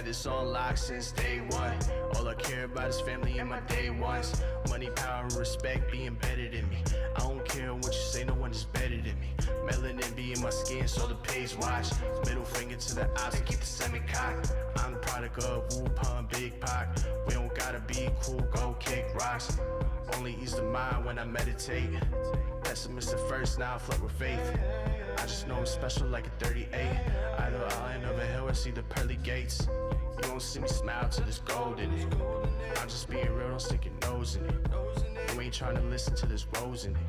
had this on lock since day one. All I care about is family and my day ones. Money, power, and respect be embedded in me. I don't care what you say, no one is better than me. Melanin be in my skin, so the page watch. Middle finger to the ops and keep the semi-cocked. I'm the product of Wu-Pun, Big Pac. We don't gotta be cool, go kick rocks. Only ease the mind when I meditate. Pessimist at first, now I flirt with faith. I just know I'm special like a 38. Either island of a hill or see the pearly gates. You won't see me smile till there's gold in it. I'm just being real, don't stick your nose in it. You ain't trying to listen to this rose in it.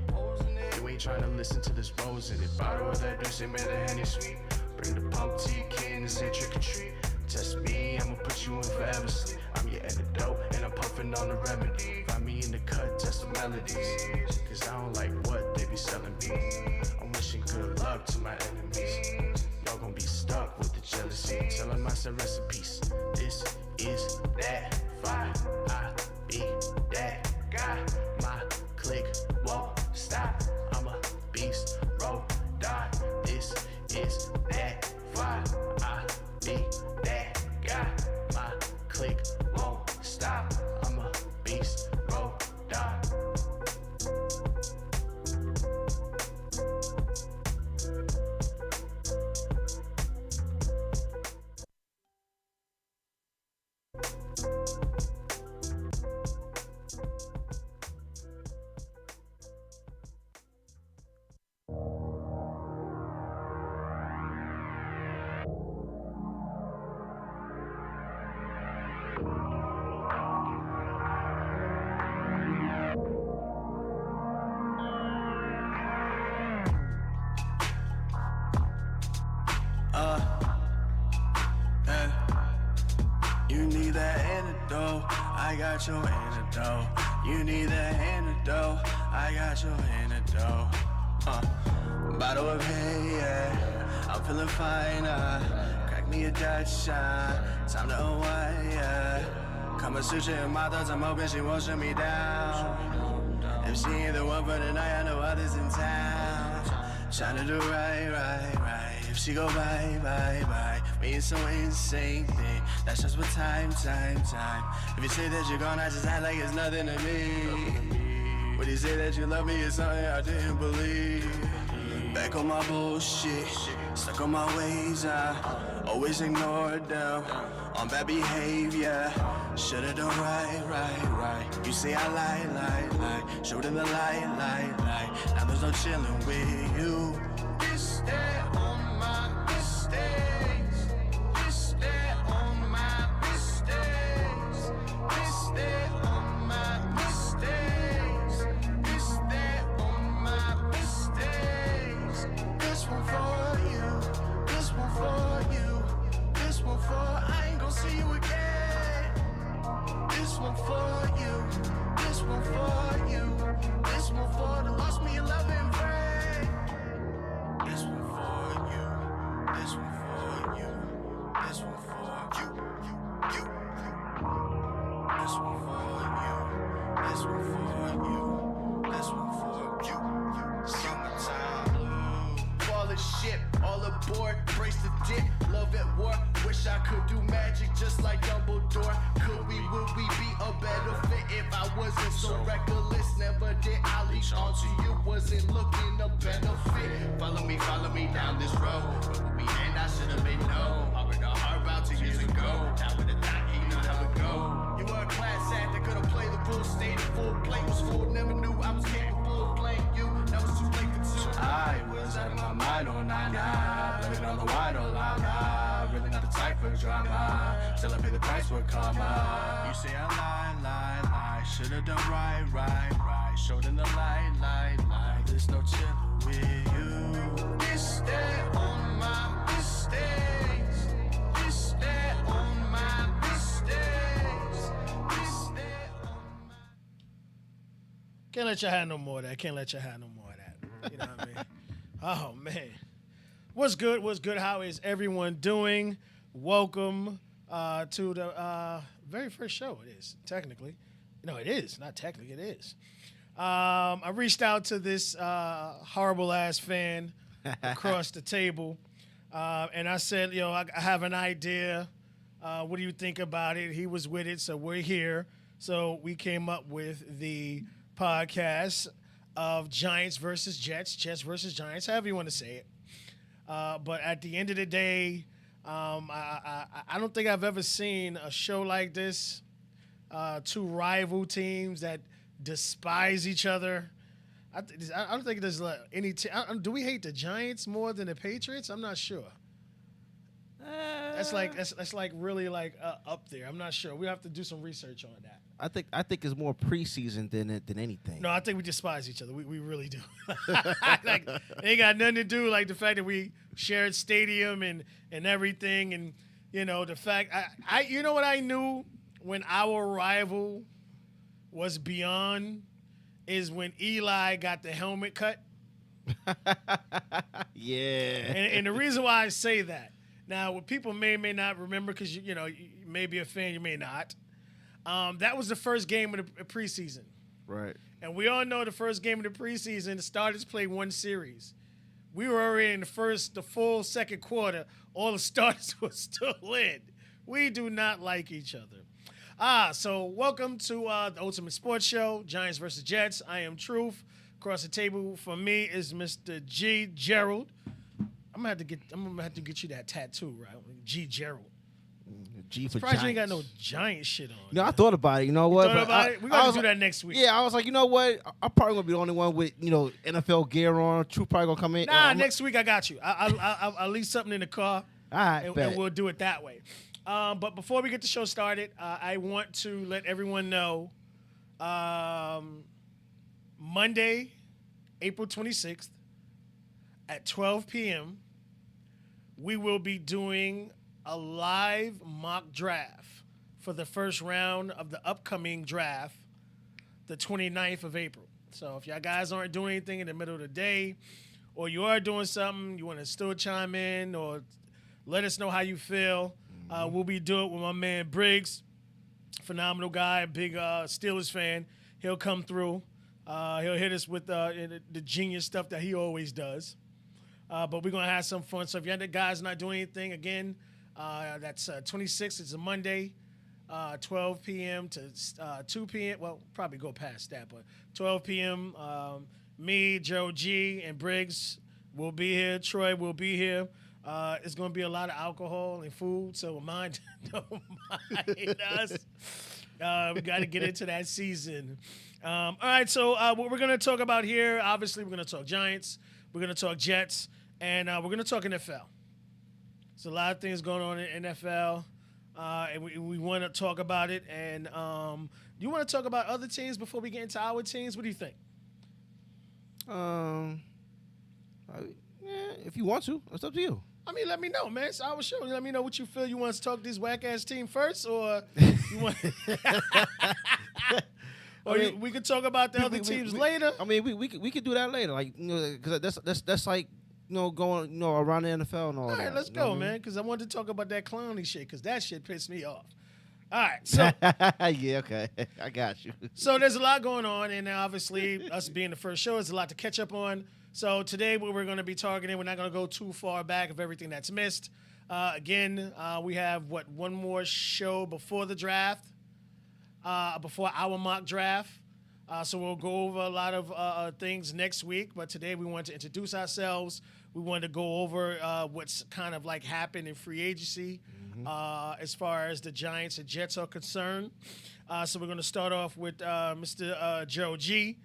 You ain't trying to listen to this rose in it. Bottle of that juice and man, the Henny sweet. Bring the pump to your kid and say trick or treat. Test me, I'ma put you in forever sleep. I'm your antidote and I'm puffing on the remedy. Find me in the cut, test the melodies. Cause I don't like what they be selling me. I'm wishing good luck to my enemies. Y'all gon' be stuck with the jealousy. Tell them I said rest in peace. This is that fire. I be that guy. My click won't stop. I'm a beast, roll, die. This is that fire. I be that guy. My click won't stop. I'm a beast, roll, die. You need that antidote, I got your antidote. You need that antidote, I got your antidote. Bottle of hay, yeah. I'm feeling fine, crack me a Dutch shot. Time to unwind, yeah. Kama Sutra in my thoughts, I'm hoping she won't shut me down. If she ain't the one for the night, I know others in town. Trying to do right. If she go bye, me it's so insane thing. That's just what time. If you say that you're gone, I just act like it's nothing to me. When you say that you love me, it's something I didn't believe. Back on my bullshit, stuck on my ways, I always ignored them. On bad behavior, should've done right. You say I lie, showed in the light. Now there's no chillin' with you. This that on my mistakes. This that on my mistakes. This that on my mistakes. This that on my mistakes. This one for you. This one for you. This one for I ain't gon' see you again. This one for you. This one for you. This one for the lost me in love and friend. This one for you. This one for you. This one for you. This one for you. This one for you. This one for you. Summertime blue. Falling ship, all aboard, brace the dip. Love at war. Wish I could do magic just like Dumbledore. Would we be a better fit if I wasn't so reckless? Never did I leech onto you, wasn't looking a benefit. Follow me down this road. But when we end, I should've been no. I would have heart about 2 years ago. Now with the thought, you know how it go. You were a class act that could've played the full stage, full plate was full. Never knew I was capable of playing you. That was too late for two. I was out of my mind, oh nah. Blame it on the wine, oh la. Really not the type for drama. Still I pay the price for karma. You say I lie. Should've done right. Showed in the light. There's no chillin' with you. This that on my mistakes. This that on my mistakes. This that on my. Can't let you have no more of that. You know what I mean? Oh, man. What's good? How is everyone doing? Welcome to the very first show. It is, technically. No, it is. Not technically, it is. I reached out to this horrible-ass fan across the table, and I said, I have an idea. What do you think about it? He was with it, so we're here. So we came up with the podcast of Giants versus Jets, Jets versus Giants, however you want to say it. But at the end of the day, I don't think I've ever seen a show like this. Two rival teams that despise each other. I don't think there's any. Do we hate the Giants more than the Patriots? I'm not sure. That's like really like up there. I'm not sure. We have to do some research on that. I think it's more preseason than anything. No, I think we despise each other. We really do. Like, it ain't got nothing to do like the fact that we shared stadium and everything, and the fact I you know what I knew when our rival was beyond is when Eli got the helmet cut. Yeah. And the reason why I say that, now what people may not remember, because you may be a fan, you may not. That was the first game of the preseason. Right. And we all know the first game of the preseason, the starters played one series. We were already in the full second quarter. All the starters were still in. We do not like each other. So welcome to the Ultimate Sports Show, Giants versus Jets. I am Truth. Across the table from me is Mr. G. Gerald. I'm gonna have to get you that tattoo, right? G. Gerald. G for Surprised Giants. you ain't got no Giant shit on. No, I thought about it. You know what? Thought about it? We're gonna do that next week. Yeah, I was like, you know what? I'm probably gonna be the only one with NFL gear on. True probably gonna come in. Nah, next week I got you. I'll leave something in the car. All right, and we'll do it that way. But before we get the show started, I want to let everyone know Monday, April 26th at 12 p.m., we will be doing a live mock draft for the first round of the upcoming draft, the 29th of April. So if y'all guys aren't doing anything in the middle of the day, or you are doing something, you want to still chime in or let us know how you feel. We'll be doing it with my man Briggs, phenomenal guy, big Steelers fan. He'll come through. He'll hit us with the genius stuff that he always does. But we're going to have some fun. So if you're the guys not doing anything, again, that's 26th. It's a Monday, 12 p.m. to 2 p.m. Well, probably go past that, but 12 p.m. Me, Joe G, and Briggs will be here. Troy will be here. It's going to be a lot of alcohol and food, so don't mind us. We got to get into that season. All right, so what we're going to talk about here, obviously we're going to talk Giants, we're going to talk Jets, and we're going to talk NFL. There's a lot of things going on in NFL, and we want to talk about it. And do you want to talk about other teams before we get into our teams? What do you think? If you want to, it's up to you. I mean, let me know, man. It's our show. Let me know what you feel. You want us to talk this whack-ass team first, or you want... we could talk about the other teams later. I mean, we could do that later, like because that's like going around the NFL and all that. All right, let's go, man. Because I wanted to talk about that clowny shit, because that shit pissed me off. All right, so yeah, okay, I got you. So there's a lot going on, and obviously us being the first show, there's a lot to catch up on. So today, what we're going to be targeting, we're not going to go too far back of everything that's missed. Again, we have one more show before the draft. Before our mock draft. So we'll go over a lot of things next week. But today we want to introduce ourselves. We want to go over what's kind of like happened in free agency as far as the Giants and Jets are concerned. So we're going to start off with Mr. Joe G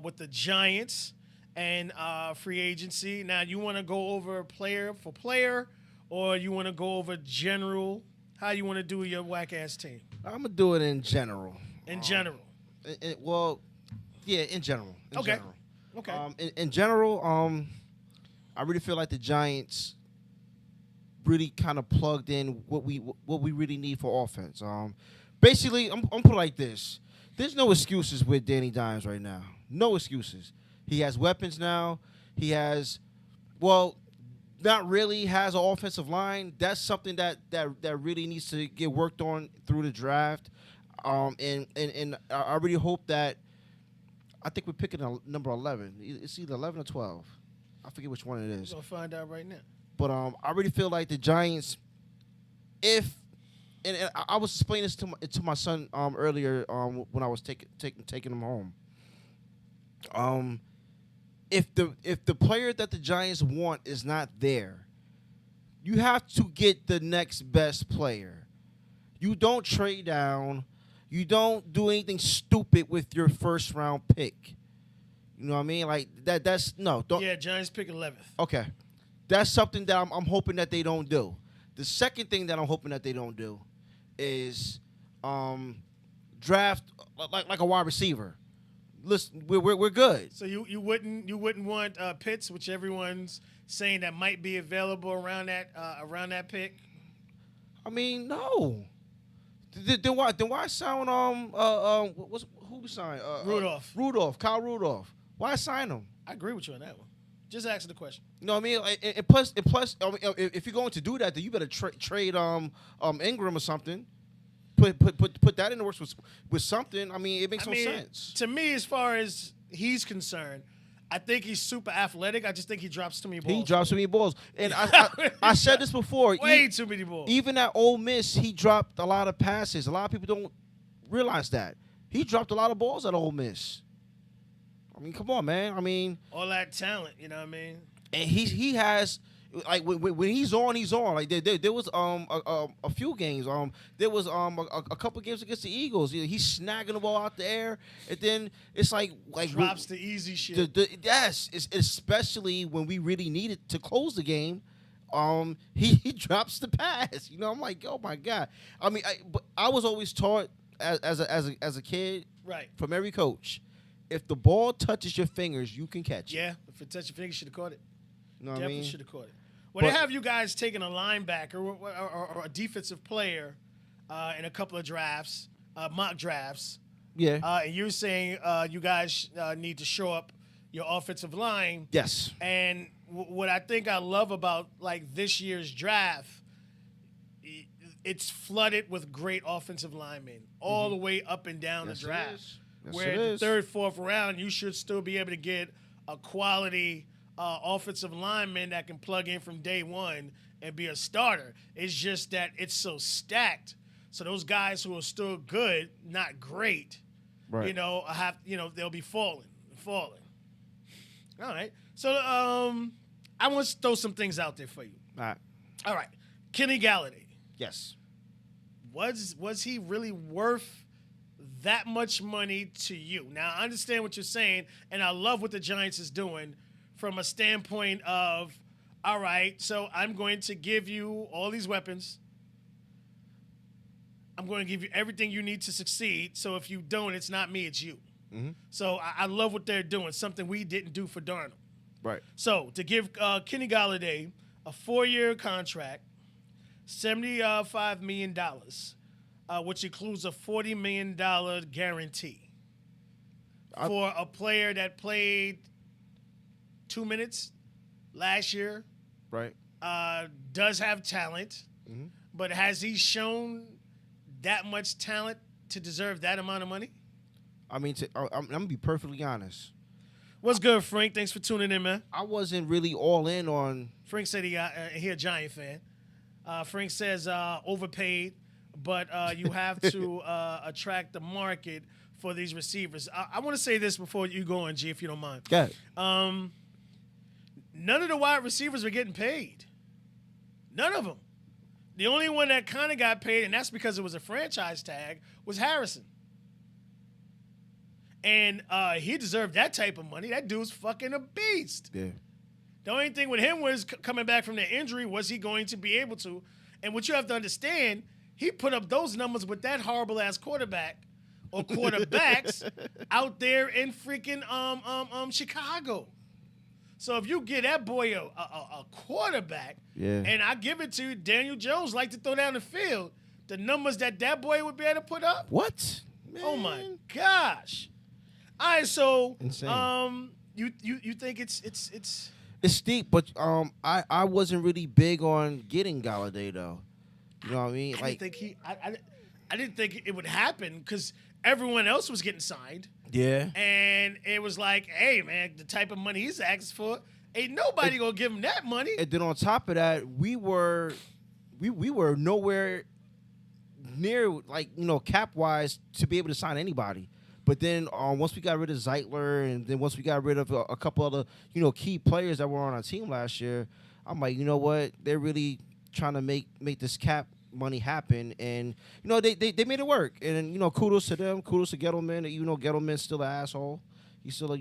with the Giants and free agency. Now, you want to go over player for player, or you want to go over general? How you want to do your whack-ass team? I'm going to do it in general. In general? Well, yeah, in general. Okay. In general, I really feel like the Giants really kind of plugged in what we really need for offense. Basically, I'm put it like this. There's no excuses with Danny Dimes right now. No excuses. He has weapons now. He has, not really has an offensive line. That's something that really needs to get worked on through the draft. And I really hope that, I think we're picking a number 11. It's either 11 or 12. I forget which one it is. We're going to find out right now. But I really feel like the Giants, if and I was explaining this to my son earlier when I was taking him home. If the player that the Giants want is not there, you have to get the next best player. You don't trade down. You don't do anything stupid with your first round pick. You know what I mean? Like that's no. Don't. Yeah, Giants pick 11th. Okay, that's something that I'm hoping that they don't do. The second thing that I'm hoping that they don't do is draft like a wide receiver. Listen, we're good. So you wouldn't want Pitts, which everyone's saying that might be available around that pick. I mean, no. Then why sign who we signed? Rudolph. Kyle Rudolph. Why sign him? I agree with you on that one. Just answer the question. You know what I mean? And plus, I mean, if you're going to do that, then you better trade Ingram or something. Put that in the works with something. I mean, it makes no sense. To me, as far as he's concerned, I think he's super athletic. I just think he drops too many balls. He drops too many balls. And I said this before. Way too many balls. Even at Ole Miss, he dropped a lot of passes. A lot of people don't realize that. He dropped a lot of balls at Ole Miss. I mean, come on, man. I mean, all that talent, you know what I mean? And he has, like, when he's on, he's on. Like there was a few games. There was a couple games against the Eagles. He's snagging the ball out the air, and then it's like drops the easy shit. Yes, especially when we really needed to close the game. He drops the pass. You know, I'm like, oh my God. I mean, I was always taught as a kid, right, from every coach, if the ball touches your fingers, you can catch it. Yeah, if it touched your fingers, you should have caught it. You know what Definitely I mean? should have caught it. Well, they have you guys taking a linebacker or a defensive player in a couple of drafts, mock drafts. Yeah. And you're saying you guys need to show up your offensive line. Yes. And what I think I love about like this year's draft, it's flooded with great offensive linemen all the way up and down the draft. Yes, where the third, fourth round, you should still be able to get a quality offensive lineman that can plug in from day one and be a starter. It's just that it's so stacked. So those guys who are still good, not great, right, they'll be falling. All right. So I want to throw some things out there for you. All right. Kenny Galladay. Yes. Was he really worth that much money to you? Now, I understand what you're saying, and I love what the Giants is doing from a standpoint of, all right, so I'm going to give you all these weapons. I'm going to give you everything you need to succeed. So if you don't, it's not me, it's you. Mm-hmm. So I love what they're doing, something we didn't do for Darnold. Right. So to give Kenny Galladay a 4-year contract, $75 million, which includes a $40 million guarantee for a player that played 2 minutes last year. Right. Does have talent, but has he shown that much talent to deserve that amount of money? I mean, I'm going to be perfectly honest. What's good, Frank? Thanks for tuning in, man. I wasn't really all in on... Frank said he a Giant fan. Frank says overpaid, but you have to attract the market for these receivers. I want to say this before you go on, G, if you don't mind. Go ahead. None of the wide receivers were getting paid. None of them. The only one that kind of got paid, and that's because it was a franchise tag, was Harrison. And he deserved that type of money. That dude's fucking a beast. Yeah. The only thing with him was coming back from the injury, was he going to be able to? And what you have to understand, he put up those numbers with that horrible-ass quarterback or quarterbacks out there in freaking Chicago. So if you get that boy a quarterback, and I give it to you, Daniel Jones like to throw down the field, the numbers that boy would be able to put up. What? Man. Oh, my gosh. All right, so insane. You think it's steep, but I wasn't really big on getting Galladay though. You know what I mean? I didn't think it would happen because everyone else was getting signed. Yeah. And it was like, hey man, the type of money he's asking for, ain't nobody gonna give him that money. And then on top of that, we were nowhere near like cap wise to be able to sign anybody. But then once we got rid of Zeitler, and then once we got rid of a couple other key players that were on our team last year, I'm like, you know what? They're really trying to make this cap money happen, and they made it work. And kudos to them, kudos to Gettleman. Gettleman's still an asshole. He's still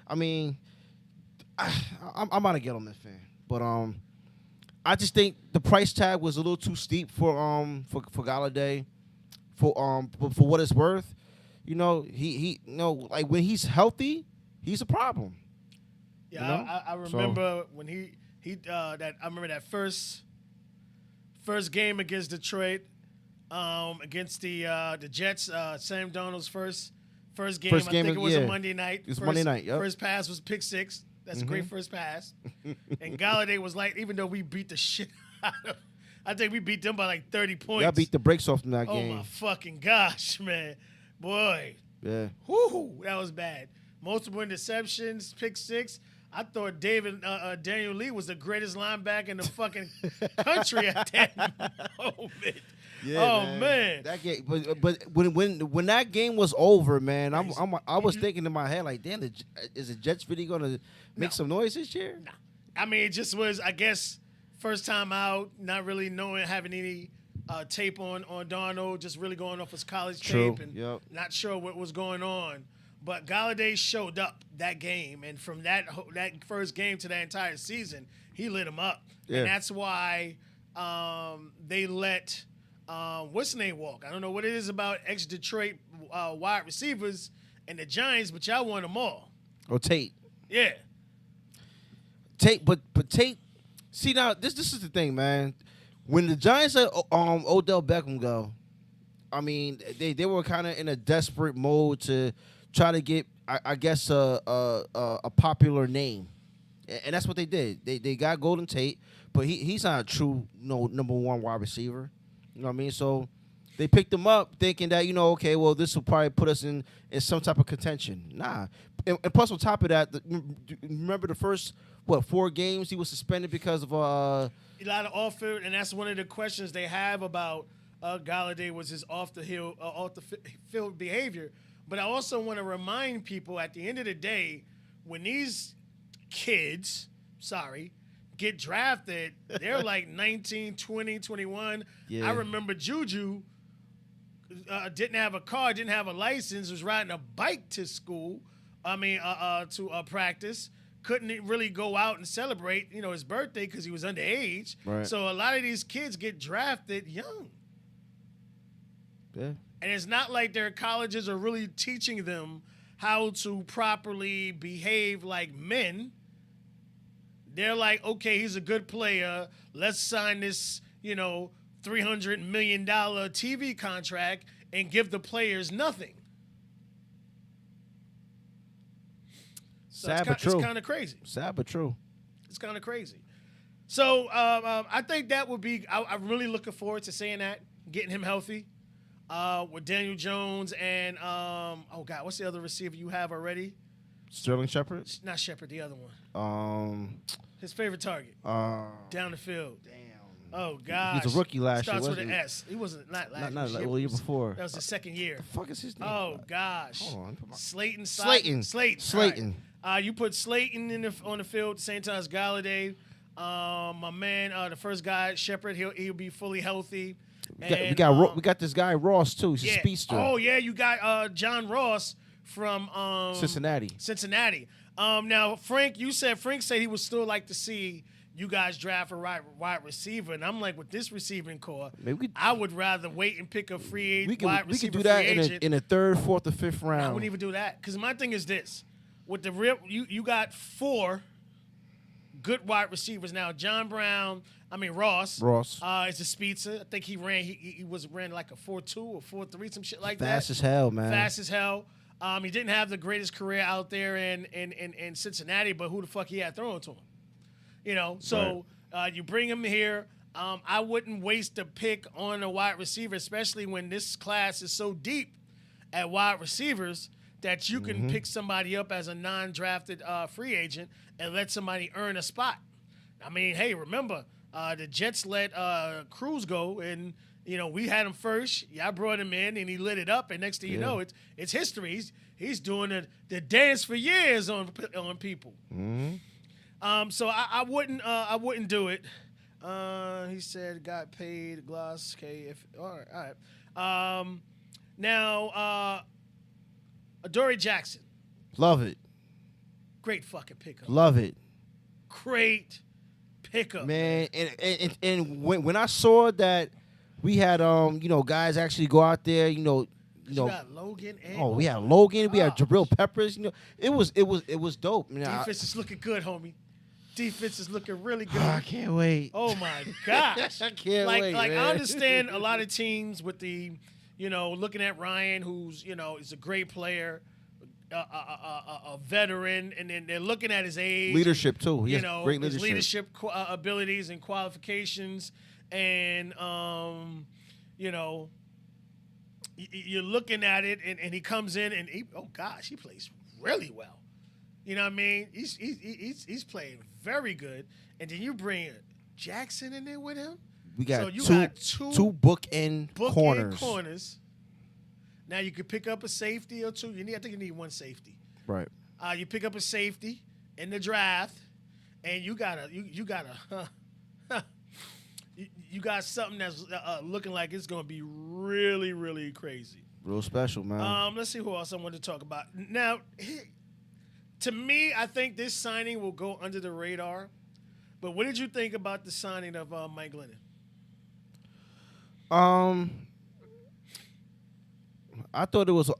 I mean, I'm not a Gettleman fan, but I just think the price tag was a little too steep for Galladay, for what it's worth. He like when he's healthy, he's a problem. Yeah, I remember when he I remember that first game against Detroit, against the Jets. Sam Darnold's first game. I think it was a Monday night. It was Monday night. Yep. First pass was pick six. That's a great first pass. And Galladay was like, even though we beat the shit out of, I think we beat them by like 30 points. Yeah, beat the brakes off in that game. Oh my fucking gosh, man, boy. Yeah. Whoo, that was bad. Multiple interceptions, pick six. I thought Daniel Lee was the greatest linebacker in the fucking country at that moment. Yeah, man. That game, but when that game was over, man, I was thinking in my head like, damn, is the Jets really gonna make some noise this year? Nah. I mean, it just was, I guess, first time out, not really having any tape on Darnold, just really going off his college tape and not sure what was going on. But Galladay showed up that game, and from that first game to that entire season, he lit him up. Yeah. And that's why they let what's the name walk. I don't know what it is about ex-Detroit wide receivers and the Giants, but y'all want them all. Oh, Tate. Yeah. Tate, but Tate. See, now this is the thing, man. When the Giants let Odell Beckham go, I mean, they were kind of in a desperate mode to try to get, I guess, a popular name, and that's what they did. They got Golden Tate, but he's not a true number one wide receiver. You know what I mean? So they picked him up thinking that okay, well, this will probably put us in some type of contention. Nah, and plus on top of that, remember the first 4 games he was suspended because of a lot of off field, and that's one of the questions they have about Galladay was his off the field behavior. But I also want to remind people at the end of the day, when these kids, get drafted, they're like 19, 20, 21. Yeah. I remember Juju didn't have a car, didn't have a license, was riding a bike to school, to practice. Couldn't really go out and celebrate, his birthday because he was underage. Right. So a lot of these kids get drafted young. Yeah. And it's not like their colleges are really teaching them how to properly behave like men. They're like, okay, he's a good player. Let's sign this, $300 million TV contract and give the players nothing. So Sad but true. It's kind of crazy. Sad but true. It's kind of crazy. So I think that would be, I'm really looking forward to seeing that, getting him healthy. With Daniel Jones and what's the other receiver you have already? Sterling Shepard? Not Shepard, the other one. His favorite target. Down the field. Damn. Oh gosh. He was a rookie last year. Starts with an S. He wasn't not last year. Not the year before. That was the second year. The fuck is his name? Oh gosh. Hold on. Slayton. Right. You put Slayton on the field at the same time as Galladay. My man, the first guy, Shepard, he'll be fully healthy. We got this guy Ross too. He's a speedster. Oh yeah, you got John Ross from Cincinnati. Now Frank said he would still like to see you guys draft a wide receiver, and I'm like, with this receiving core, I would rather wait and pick a free agent. We could do that in the 3rd, 4th, or 5th round. I wouldn't even do that because my thing is this: with the real, you got 4 good wide receivers now. Ross. Is a speedster. I think he ran like a 4.2 or 4.3, some shit like that. Fast as hell, man. Fast as hell. He didn't have the greatest career out there in Cincinnati, but who the fuck he had throwing to him? So right. You bring him here. I wouldn't waste a pick on a wide receiver, especially when this class is so deep at wide receivers that you can pick somebody up as a non-drafted free agent and let somebody earn a spot. I mean, hey, remember, the Jets let Cruz go, and You know, we had him first. Y'all brought him in, and he lit it up. And next thing you Yeah. know, it's history. He's doing the dance for years on people. So I wouldn't do it. He said got paid gloss K if all right. Now Adoree Jackson, Love it. great fucking pickup. Love it. Great pickup, Man, and when I saw that we had guys actually go out there, You got Logan and we had Logan, we had Oh. Jabril Peppers, it was dope. defense is looking good, homie. Defense is looking really good. I can't wait. Oh my gosh! I can't wait, Like man. I understand a lot of teams with the, looking at Ryan, who's is a great player, a veteran, and then they're looking at his age, Leadership too. He has great his leadership. abilities and qualifications, and you're looking at it, and he comes in and he plays really well. You know what I mean? He's playing very good, and then you bring Jackson in there with him. We got So you two got two bookend corners. corners. Now you could pick up a safety or two. I think you need one safety. Right. You pick up a safety in the draft, and you got something that's looking like it's going to be really, really crazy. Real special, man. Let's see who else I want to talk about. Now, to me, I think this signing will go under the radar. But what did you think about the signing of Mike Glennon? I thought it was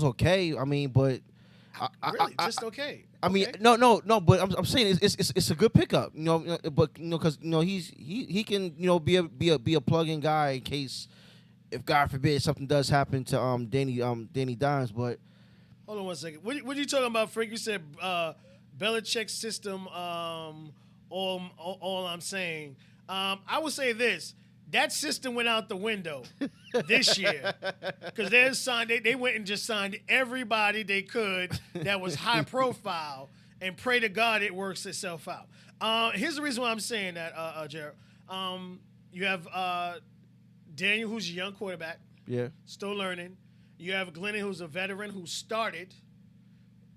okay. I mean, but Really, just okay. I mean, Okay. no, but I'm saying it's a good pickup, but because he can be a plug-in guy in case if God forbid something does happen to Danny Dimes, but Hold on one second. What are you talking about, Frank? You said Belichick's system. All I'm saying, I would say this: that system went out the window this year because they went and just signed everybody they could that was high profile, and pray to God it works itself out. Here's the reason why I'm saying that, Jared. You have Daniel, who's a young quarterback, yeah, still learning. You have Glennon, who's a veteran who started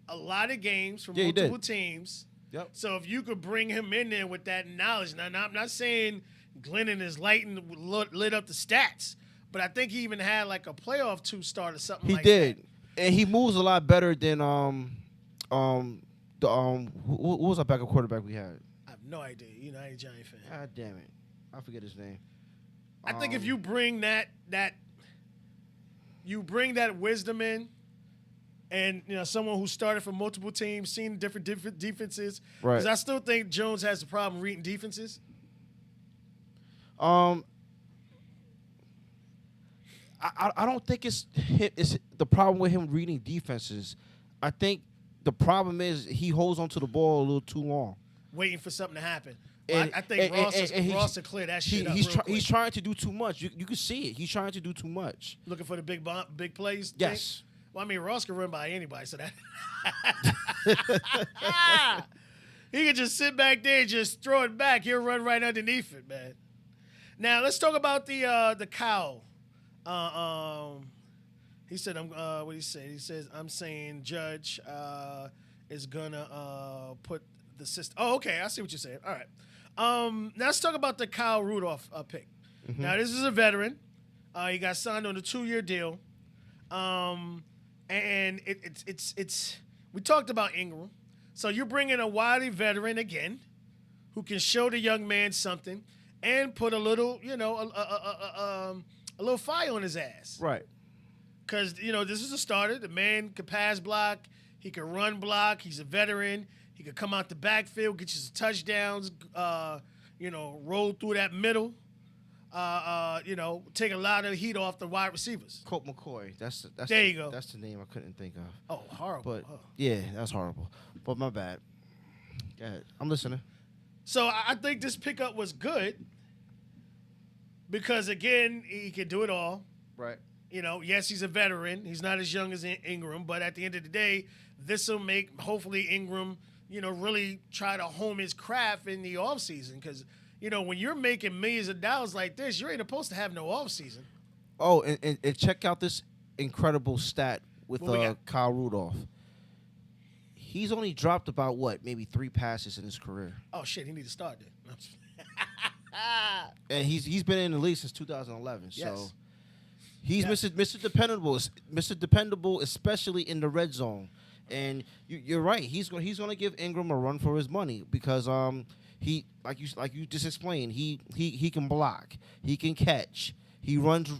a lot of games for Yeah, he did. multiple teams. Yep. So if you could bring him in there with that knowledge, now I'm not saying Glennon is lit up the stats, but I think he even had like a playoff 2 start or something. he like did, that. and he moves a lot better than who was our backup quarterback we had? I have no idea. I ain't a Giant fan. God damn it, I forget his name. I think if you bring that wisdom in, and someone who started for multiple teams, seen different defenses, Right. because I still think Jones has a problem reading defenses. I don't think it's the problem with him reading defenses. I think the problem is he holds onto the ball a little too long. Waiting for something to happen. Well, And- I think and Ross will clear that shit up. He's real quick. he's trying to do too much. You can see it. He's trying to do too much. Looking for the big plays. thing? Yes. Well, I mean, Ross can run by anybody, so that he can just sit back there and just throw it back. He'll run right underneath it, man. Now let's talk about the cow. He said, what did he say? He says, I'm saying Judge is gonna put the system. Oh, okay, I see what you're saying. All right. Now let's talk about the Kyle Rudolph pick. Now this is a veteran. He got signed on a 2-year deal. And it's we talked about Ingram. So you're bringing a wily veteran again who can show the young man something and put a little, a little fire on his ass. Right. Because, this is a starter. The man could pass block. He could run block. He's a veteran. He could come out the backfield, get you some touchdowns, roll through that middle. Take a lot of heat off the wide receivers. Colt McCoy. That's There you go. That's the name I couldn't think of. Oh, horrible. But Oh. yeah, that's horrible. But my bad. Go ahead. I'm listening. So I think this pickup was good because, again, he can do it all. Right. Yes, he's a veteran. He's not as young as Ingram, but at the end of the day, this will make hopefully Ingram, really try to hone his craft in the offseason because, when you're making millions of dollars like this, you ain't supposed to have no off season. Oh, and check out this incredible stat with What we got? Kyle Rudolph. He's only dropped about maybe 3 passes in his career, Oh shit, he need to start then. and he's been in the league since 2011. Yes. So he's Yes. Mr. Dependable, especially in the red zone. And you're right. He's gonna give Ingram a run for his money because he like you just explained. He can block. He can catch. He runs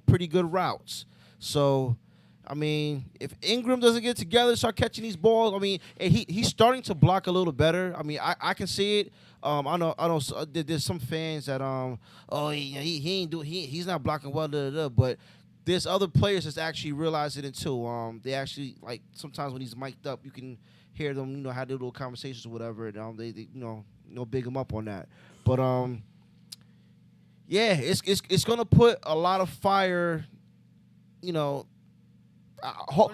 pretty good routes. So, I mean, if Ingram doesn't get together, start catching these balls, I mean, and he's starting to block a little better. I mean, I can see it. I know. There's some fans that he's not blocking well, but there's other players that's actually realizing it too. They actually like sometimes when he's mic'd up, you can hear them, have their little conversations or whatever. And they big him up on that. But yeah, it's gonna put a lot of fire, On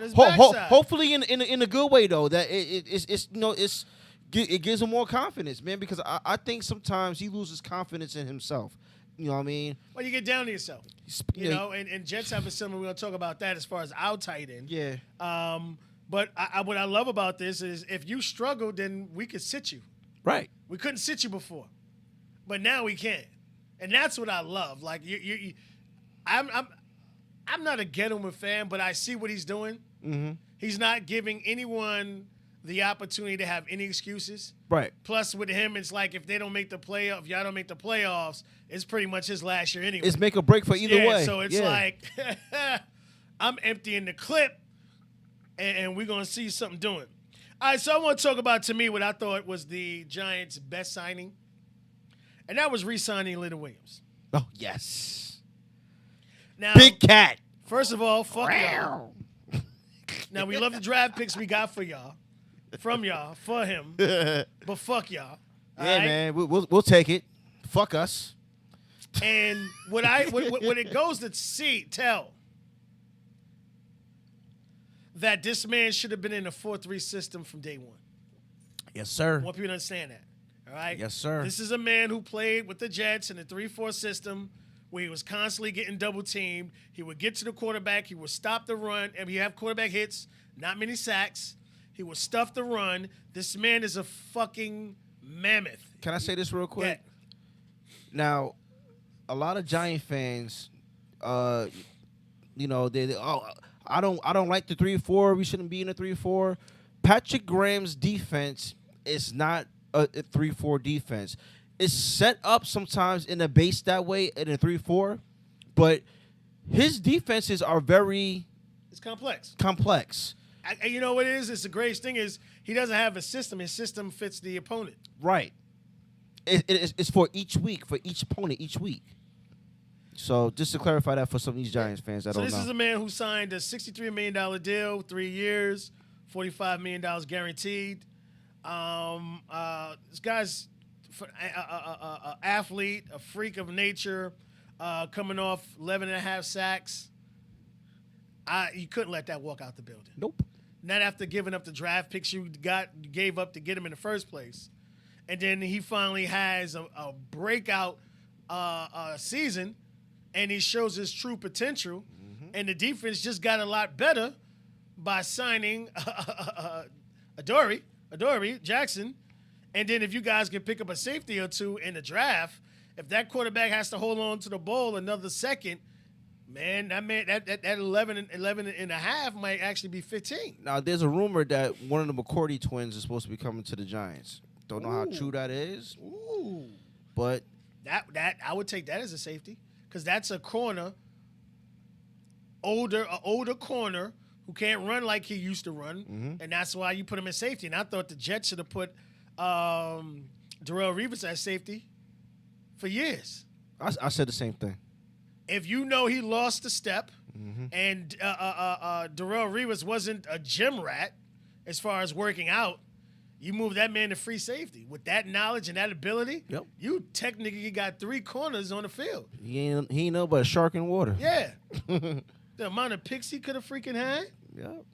his backside. hopefully in a good way though. That it gives him more confidence, man. Because I think sometimes he loses confidence in himself. You know what I mean? Well, you get down to yourself. And Jets have a similar. We're gonna talk about that as far as our tight end. Yeah. But what I love about this is if you struggle, then we could sit you. Right. We couldn't sit you before, but now we can, and that's what I love. Like I'm not a Gettleman fan, but I see what he's doing. Mm-hmm. He's not giving anyone the opportunity to have any excuses. Right. Plus, with him, it's like if they don't make the playoff, if y'all don't make the playoffs, it's pretty much his last year anyway. It's make or break for either way. So it's like I'm emptying the clip, and we're gonna see something doing. All right, so I want to talk about, to me, what I thought was the Giants' best signing, and that was re-signing Leonard Williams. Oh yes. Now, Big cat. first of all, fuck y'all. Now, we love the draft picks we got for y'all, from y'all, for him, but fuck y'all. all Yeah, right? man. We'll take it. Fuck us. And what it goes to tell that this man should have been in a 4-3 system from day one. Yes, sir. I want people to understand that. All right? Yes, sir. This is a man who played with the Jets in a 3-4 system where he was constantly getting double teamed. He would get to the quarterback. He would stop the run. And he have quarterback hits, not many sacks. He would stuff the run. This man is a fucking mammoth. Can I say this real quick? Yeah. Now, a lot of Giant fans, I don't like the 3-4. We shouldn't be in a 3-4. Patrick Graham's defense is not a 3-4 defense. It's set up sometimes in a base that way in a 3-4, but his defenses are very It's complex. complex. You know what it is? It's the greatest thing is he doesn't have a system. His system fits the opponent. Right. It's for each week, for each opponent each week. So just to clarify that for some of these Giants fans that So don't this know. is a man who signed a $63 million deal, 3 years, $45 million guaranteed. This guy's an athlete, a freak of nature, coming off 11 and a half sacks. You couldn't let that walk out the building. Nope. Not after giving up the draft picks you gave up to get him in the first place. And then he finally has a breakout season, and he shows his true potential. Mm-hmm. And the defense just got a lot better by signing Adoree Jackson. And then if you guys can pick up a safety or two in the draft, if that quarterback has to hold on to the ball another second, that 11 and a half might actually be 15. Now, there's a rumor that one of the McCourty twins is supposed to be coming to the Giants. Don't know how true that is, Ooh. but That I would take that as a safety because that's a corner, older corner who can't run like he used to run, and that's why you put him in safety. And I thought the Jets should have put Darrelle Revis at safety for years. I said the same thing. If you know he lost the step, and Darrelle Revis wasn't a gym rat as far as working out, you move that man to free safety. With that knowledge and that ability, Yep. you technically got 3 corners on the field. He ain't no but a shark in water. Yeah. The amount of picks he could have freaking had. Yep.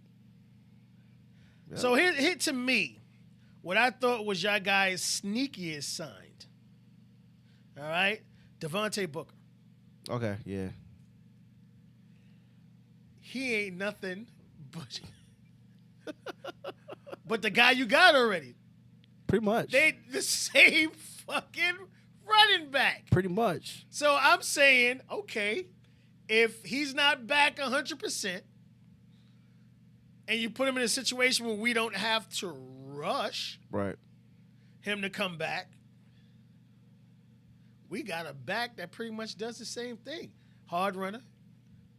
So here to me, what I thought was your guy's sneakiest signed All right, Devontae Booker. Okay, yeah. He ain't nothing but the guy you got already. Pretty much. They the same fucking running back. Pretty much. So I'm saying, okay, if he's not back 100%, and you put him in a situation where we don't have to rush Right. him to come back, we got a back that pretty much does the same thing. Hard runner,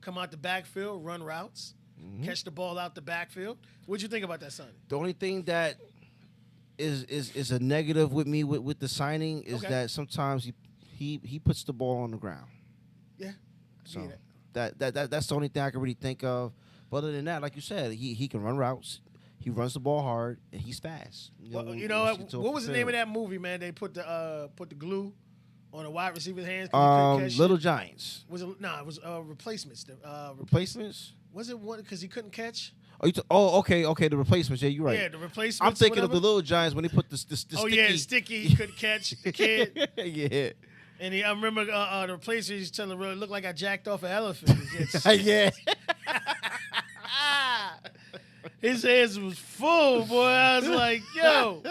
come out the backfield, run routes, catch the ball out the backfield. What'd you think about that, son? The only thing that is a negative with me with the signing is Okay. that sometimes he puts the ball on the ground. Yeah. So Yeah. that's the only thing I can really think of. But other than that, like you said, he can run routes. He runs the ball hard and he's fast. Well, when- you when know it gets off what was the name of field. that movie, man? They put the glue on a wide receiver's hands. 'Cause he couldn't catch Little shit. Giants. Was it? No, it was replacements. Replacements? Was it one because he couldn't catch? Okay. The replacements. Yeah, you're right. Yeah, the replacements. I'm thinking of whatever. the Little Giants when they put the Oh sticky. yeah, sticky. He couldn't catch the kid. Yeah. And I remember the replacement. He's telling him, "Look like I jacked off an elephant." Yeah. His hands was full, boy. I was like, "Yo,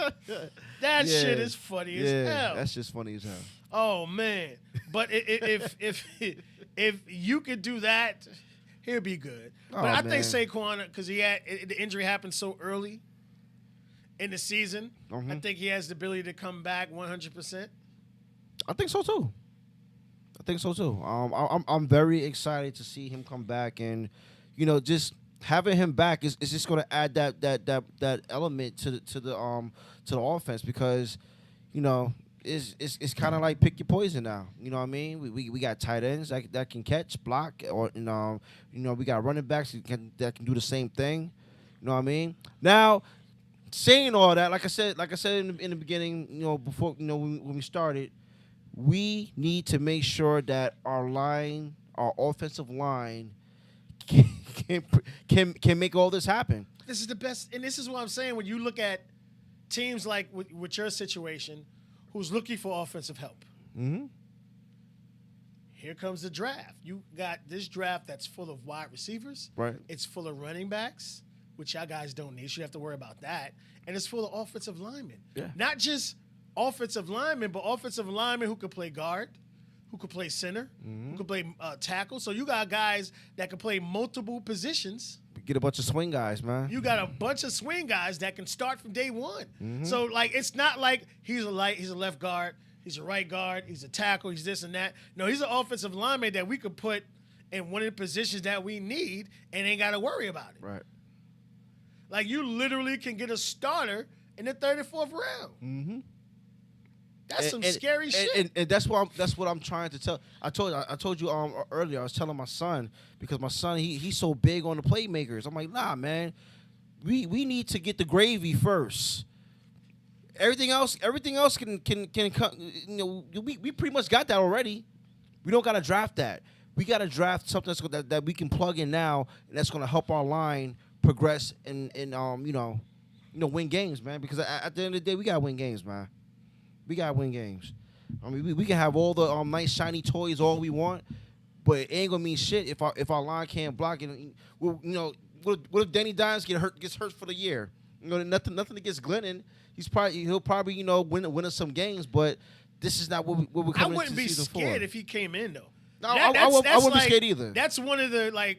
that Yeah. shit is funny as Yeah, hell." that's just funny as hell. Oh man! But if you could do that, he'll be good. Oh, But I man. think Saquon, because the injury happened so early in the season, Mhm. I think he has the ability to come back 100%. I think so too. I'm very excited to see him come back, and just having him back is just going to add that element to the offense because it's kind of like pick your poison now. You know what I mean? We got tight ends that can catch, block, or we got running backs that can do the same thing. You know what I mean? Now, saying all that, like I said in the beginning, before when we started, we need to make sure that our offensive line can make all this happen. This is the best, and this is what I'm saying. When you look at teams like with your situation, who's looking for offensive help, Mm-hmm. here comes the draft. You got this draft that's full of wide receivers. Right. It's full of running backs, which y'all guys don't need. So you have to worry about that. And it's full of offensive linemen. Yeah. Not just offensive linemen, but offensive linemen who could play guard, who could play center, who could play tackle. So you got guys that can play multiple positions. Get a bunch of swing guys, man. You got a bunch of swing guys that can start from day one. So like it's not like he's a left guard, he's a right guard, he's a tackle, he's this and that. No, he's an offensive lineman that we could put in one of the positions that we need and ain't got to worry about it. Right. Like you literally can get a starter in the 3rd and 4th round. Mm-hmm. That's some scary shit. And that's what I'm trying to tell. I told you earlier. I was telling my son because my son he's so big on the playmakers. I'm like, nah, man. We need to get the gravy first. Everything else can come. We pretty much got that already. We don't got to draft that. We got to draft something that we can plug in now, and that's going to help our line progress and win games, man. Because at the end of the day, we got to win games, man. We gotta win games. I mean, we can have all the nice shiny toys all we want, but it ain't gonna mean shit if our line can't block it. What if Danny Dimes gets hurt for the year? Nothing against Glennon. He'll probably win us some games, but this is not what we're I coming wouldn't into be season scared for. if he came in though. No, I wouldn't be scared either. That's one of the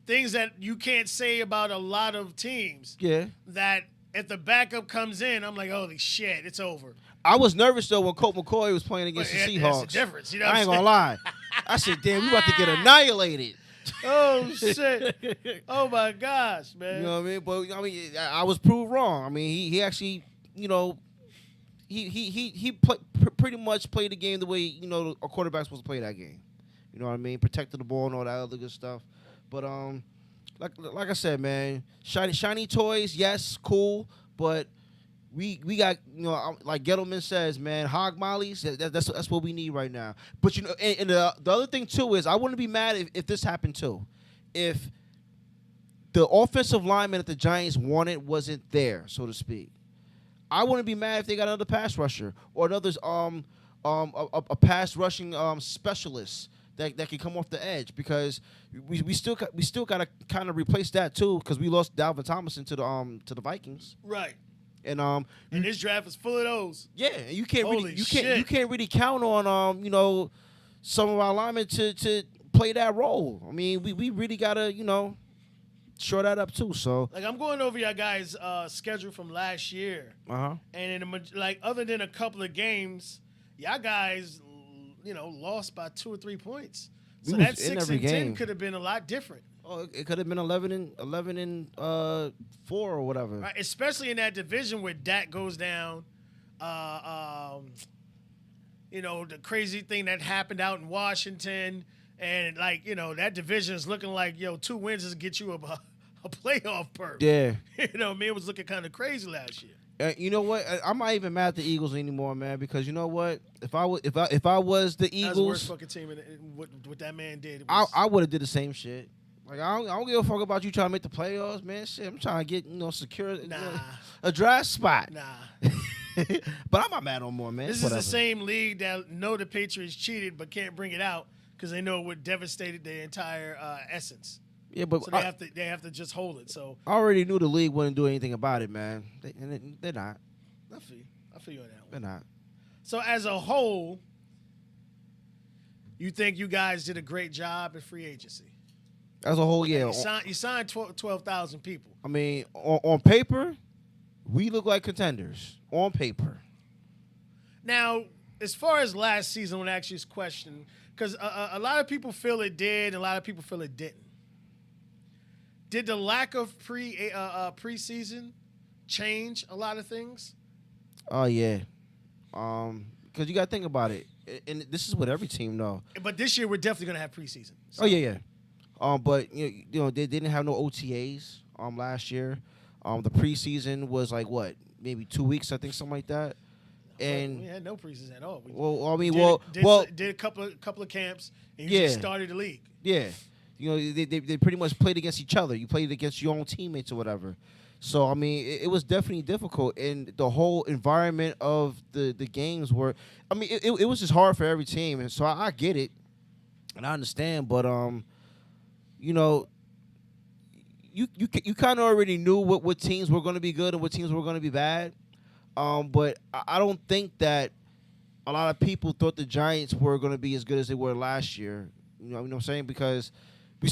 things that you can't say about a lot of teams. Yeah. That if the backup comes in, I'm like, holy shit, it's over. I was nervous though when Colt McCoy was playing against the But Seahawks. that's the difference, you know what I I'm ain't gonna lie. I said, damn, we about to get annihilated. Oh shit! Oh my gosh, man! You know what I mean? But I mean, I was proved wrong. I mean, he actually, he pretty much played the game the way a quarterback's supposed to play that game. You know what I mean? Protected the ball and all that other good stuff. But like I said, man, shiny toys, yes, cool, but we got like Gettleman says, man, hog mollies. That's what we need right now. But and the other thing too is I wouldn't be mad if this happened too, if the offensive lineman that the Giants wanted wasn't there, so to speak. I wouldn't be mad if they got another pass rusher or another a pass rushing specialist that can come off the edge, because we still got to kind of replace that too, because we lost Dalvin Tomlinson to the Vikings. Right. And And this draft is full of those. yeah, and you can't Holy you shit. can't really count on some of our linemen to play that role. I mean, we really gotta shore that up too. So Like, I'm going over your guys' schedule from last year, and other than a couple of games, y'all guys, lost by 2 or 3 points. We So was that in 6 every and 10 game. could have been a lot different. oh, it could have been 11 and 4 or whatever. Right, especially in that division where Dak goes down. The crazy thing that happened out in Washington, and that division is looking like 2 wins is get you a playoff berth. Yeah. It was looking kind of crazy last year. You know what? I'm not even mad at the Eagles anymore, man. Because you know what? If I was the That was the Eagles, worst fucking team in what that man did. It I was, would have did the same shit. Like I don't give a fuck about you trying to make the playoffs, man. Shit, I'm trying to get secure a draft spot. nah. But I'm not mad no more, man. This Whatever. is the same league that know the Patriots cheated but can't bring it out because they know it would devastate their entire essence. Yeah, but So they have to just hold it. So I already knew the league wouldn't do anything about it, man. They're not. I feel you on that one. They're not. So as a whole, you think you guys did a great job in free agency? As a whole, yeah. You signed 12,000 people. I mean, on paper, we look like contenders. On paper. Now, as far as last season, I want to ask you this question because a lot of people feel it did, and a lot of people feel it didn't. Did the lack of preseason change a lot of things? Oh yeah. Because you got to think about it, and this is what every team know. But this year, we're definitely going to have preseason. So. Oh yeah. But they didn't have no OTAs last year. The preseason was like what, maybe 2 weeks, I think, something like that. And we had no preseason at all. Did a couple of camps and Yeah. just started the league. yeah, they pretty much played against each other. You played against your own teammates or whatever. So I mean, it was definitely difficult, and the whole environment of the games were. I mean, it was just hard for every team, and so I get it, and I understand, but you kind of already knew what teams were going to be good and what teams were going to be bad. But I don't think that a lot of people thought the Giants were going to be as good as they were last year. You know what I'm saying? Because we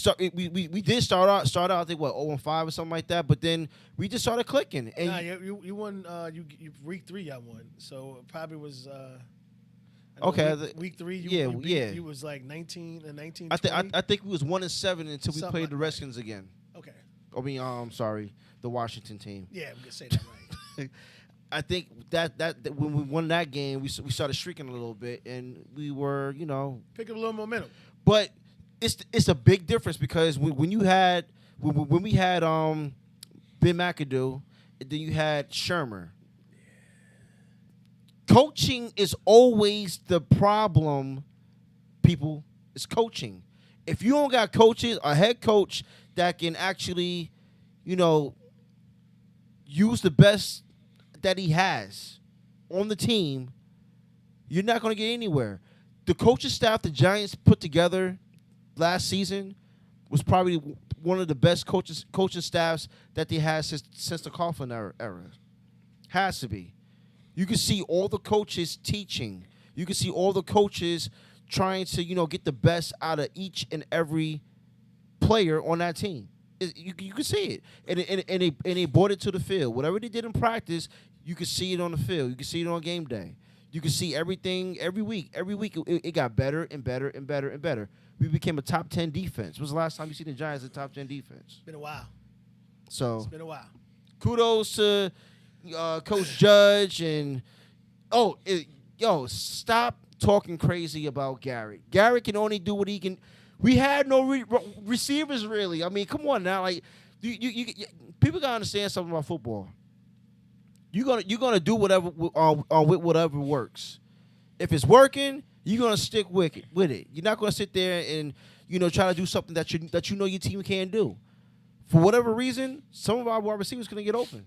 did start out I think what 0-5 or something like that, but then we just started clicking. And Nah, you won. You week 3, y'all won. So it probably was. Okay, week 3. You was like 19 and 19. I think we was 1-7 until we Something played like the Redskins again. Okay. I mean, sorry, the Washington team. Yeah, we can say that right. I think that when we won that game, we started streaking a little bit, and we were, Pick up a little momentum. But it's a big difference because when we had Ben McAdoo, and then you had Shermer. Coaching is always the problem, people. It's coaching. If you don't got coaches, a head coach that can actually, use the best that he has on the team, you're not going to get anywhere. The coaching staff the Giants put together last season was probably one of the best coaching staffs that they had since the Coughlin era. Has to be. You can see all the coaches teaching. You can see all the coaches trying to, get the best out of each and every player on that team. You can see it. And they brought it to the field. Whatever they did in practice, you can see it on the field. You can see it on game day. You can see everything every week. Every week it got better and better and better and better. We became a top 10 defense. When was the last time you seen the Giants a top 10 defense? Been a while. So It's been a while. kudos to Coach Judge and stop talking crazy about Garrett. Garrett can only do what he can. We had no receivers really. I mean, come on now, like you people gotta understand something about football. You're gonna do whatever with whatever works. If it's working, you're gonna stick with it. You're not gonna sit there and try to do something that your team can't do. For whatever reason, some of our wide receivers gonna get open.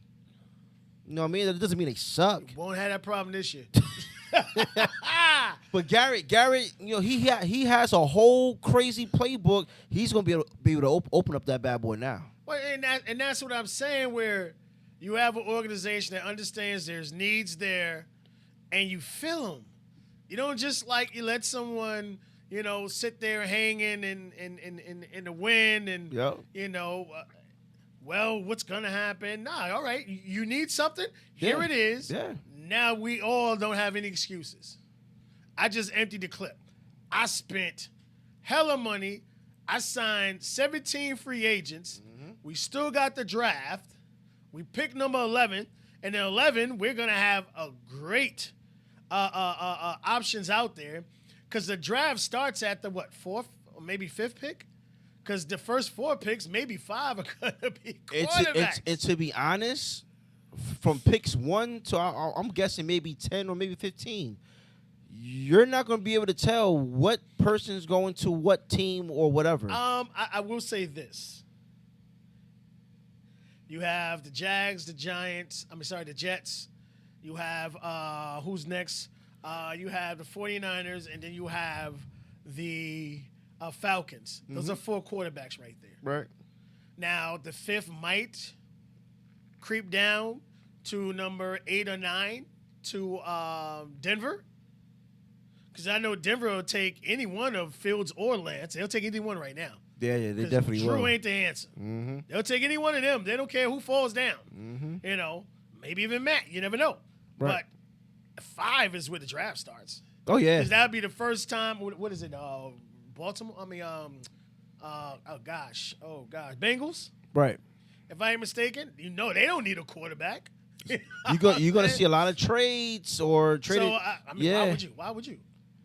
You know what I mean? That doesn't mean they suck. Won't have that problem this year. But Garrett, he has a whole crazy playbook. He's gonna be able to open up that bad boy now. Well, and that's what I'm saying. Where you have an organization that understands there's needs there, and you fill them. You don't just like you let someone sit there hanging in the wind and Yep. Well, what's gonna happen? Nah, all right. You need something. Here Yeah. it is. Yeah. Now we all don't have any excuses. I just emptied the clip. I spent hella money. I signed 17 free agents. We still got the draft. We picked number 11, and then 11 we're gonna have a great options out there, because the draft starts at the fourth or maybe fifth pick. Because the first 4 picks, maybe 5 are gonna be quarterbacks. And to be honest, from picks 1 to I'm guessing maybe 10 or maybe 15, you're not going to be able to tell what person's going to what team or whatever. I will say this: you have the Jags, the Jets. You have who's next? You have the 49ers, and then you have the Falcons. Those are 4 quarterbacks right there. Right. Now, the 5th might creep down to number 8 or 9 to Denver. Because I know Denver will take any one of Fields or Lance. They'll take any one right now. Yeah, they 'Cause definitely Drew will. ain't the answer. Mm-hmm. They'll take any one of them. They don't care who falls down. Mm-hmm. Maybe even Matt. You never know. Right. But 5 is where the draft starts. Oh, yeah. Because that would be the first time. What is it? Baltimore? Oh gosh. Bengals? Right. If I ain't mistaken, they don't need a quarterback. You're going to see a lot of trades or traded. So, I mean, yeah. Why would you?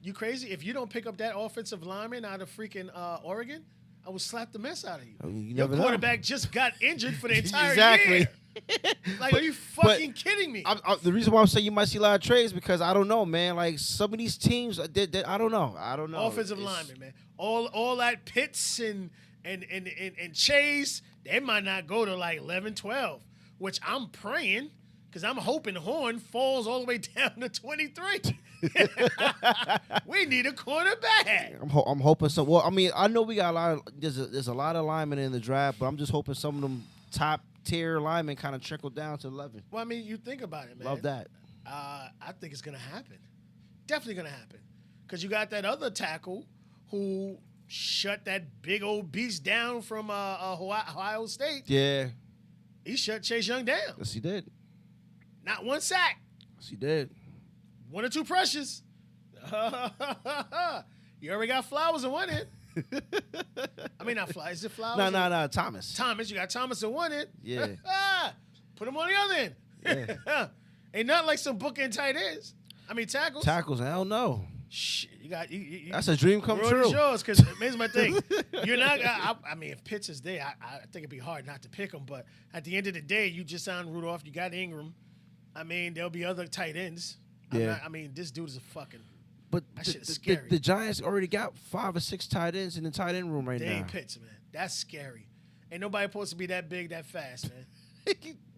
You crazy? If you don't pick up that offensive lineman out of freaking Oregon, I will slap the mess out of you. You Your never know. quarterback just got injured for the entire Exactly. year. Like, are you fucking kidding me? The reason why I'm saying you might see a lot of trades because I don't know, man. Like some of these teams, I don't know. Offensive lineman, man. All that Pitts and Chase, they might not go to like 11, 12, which I'm praying, because I'm hoping Horn falls all the way down to 23. We need a quarterback. I'm hoping so. Well, I mean, I know we got a lot. There's a lot of linemen in the draft, but I'm just hoping some of them top tier linemen kind of trickle down to 11. Well, I mean, you think about it, man. Love that. I think it's gonna happen. Definitely gonna happen, because you got that other tackle who shut that big old beast down from Ohio State. Yeah. He shut Chase Young down. Yes, he did. Not 1 sack. Yes, he did. 1 or 2 pressures. You already got Flowers in one end. I mean, not Flowers. Is it Flowers? No, Thomas. Thomas. You got Thomas in one end. Yeah. Put him on the other end. Yeah. Ain't nothing like some bookend tight ends. I mean, tackles. Tackles, hell no. Shit, you got you. That's a dream come Road true. is yours, because here's my thing. You're not. I mean, if Pitts is there, I think it'd be hard not to pick him. But at the end of the day, you just signed Rudolph. You got Ingram. I mean, there'll be other tight ends. Yeah. I mean, this dude is a fucking. But That shit is scary. the Giants already got 5 or 6 tight ends in the tight end room right They now. ain't Pitts, man. That's scary. Ain't nobody supposed to be that big, that fast, man.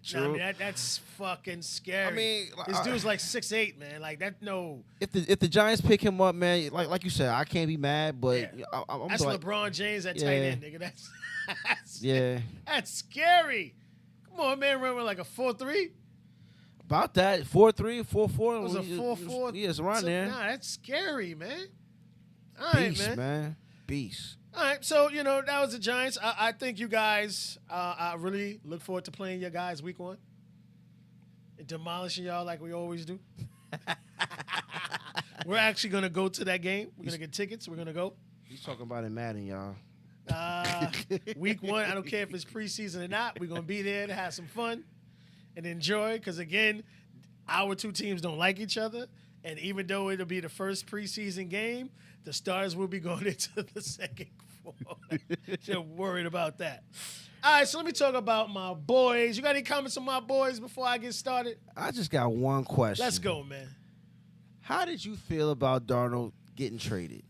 True. Nah, I mean, that's fucking scary. I mean, this dude's like 6'8", man. Like that. No, If the Giants pick him up, man, like you said, I can't be mad. But Yeah. I'm that's like, LeBron James at tight Yeah. end, nigga. That's yeah, that's scary. Come on, man. Running like a 4.3. about that 4.3, 4.4. It was a 4.4. Yeah, it's around there. Nah, that's scary, man. All right, Beast, man. man. Beast. All right, so that was the Giants. I think you guys. I really look forward to playing your guys week 1 and demolishing y'all like we always do. We're actually gonna go to that game. We're gonna get tickets. We're gonna go. He's talking about it, Madden, y'all. Week 1. I don't care if it's preseason or not. We're gonna be there to have some fun and enjoy. Because again, our 2 teams don't like each other, and even though it'll be the first preseason game, the Stars will be going into the second quarter. You're worried about that. All right, so let me talk about my boys. You got any comments on my boys before I get started? I just got one question. Let's go, man. How did you feel about Darnold getting traded?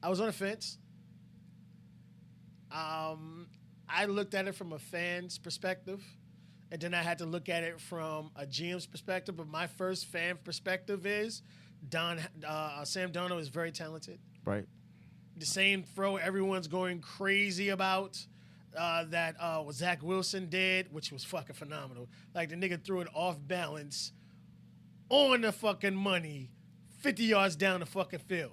I was on the fence. I looked at it from a fan's perspective. and then I had to look at it from a GM's perspective. But my first fan perspective is Sam Darnold is very talented. Right. The same throw everyone's going crazy about that what Zach Wilson did, which was fucking phenomenal. Like the nigga threw it off balance on the fucking money, 50 yards down the fucking field.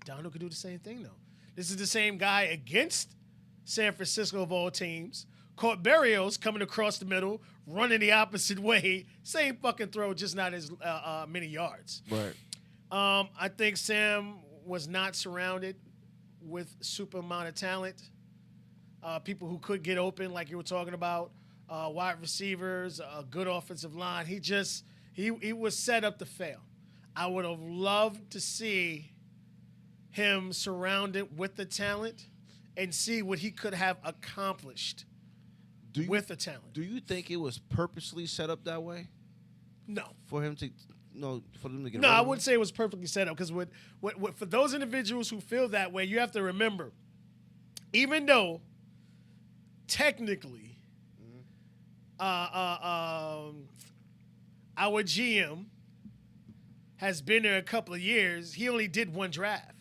Darnold could do the same thing though. This is the same guy against San Francisco of all teams. Caught Berrios coming across the middle, running the opposite way. Same fucking throw, just not as many yards. Right. I think Sam was not surrounded with super amount of talent. People who could get open, like you were talking about, wide receivers, a good offensive line. He was set up to fail. I would have loved to see him surrounded with the talent and see what he could have accomplished with the talent. Do you think it was purposely set up that way No. for him to, for them to get? No, rid I of him? wouldn't say it was perfectly set up because what for those individuals who feel that way, you have to remember, even though technically our GM has been there a couple of years, he only did one draft.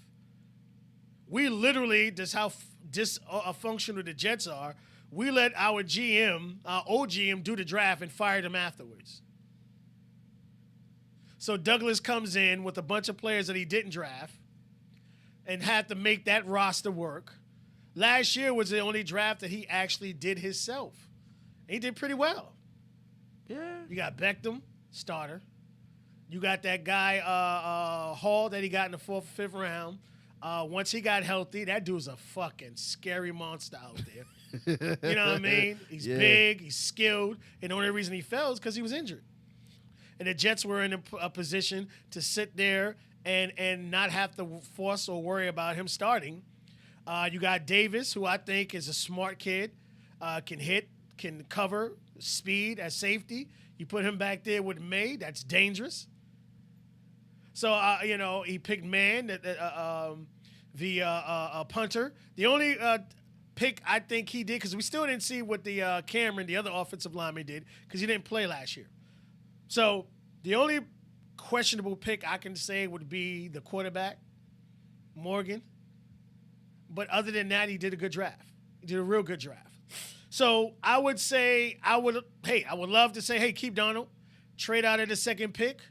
We literally, that's how dysfunctional the Jets are, we let our GM, our old GM, do the draft and fired him afterwards. So Douglas comes in with a bunch of players that he didn't draft and had to make that roster work. Last year was the only draft that he actually did himself. He did pretty well. Yeah. You got Beckham, starter. You got that guy Hall that he got in the 4th or 5th round. Once he got healthy, that dude's a fucking scary monster out there. You know what I mean? He's big, he's skilled, and the only reason he fell is because he was injured. And the Jets were in a position to sit there and not have to force or worry about him starting. You got Davis, who I think is a smart kid, can hit, can cover, speed as safety. You put him back there with May, that's dangerous. So, he picked Mann, the punter. The only pick I think he did, because we still didn't see what the Cameron, the other offensive lineman, did, because he didn't play last year. So the only questionable pick I can say would be the quarterback, Morgan. But other than that, he did a good draft. He did a real good draft. So I would say I would love to say, hey, keep Donald, trade out of the second pick,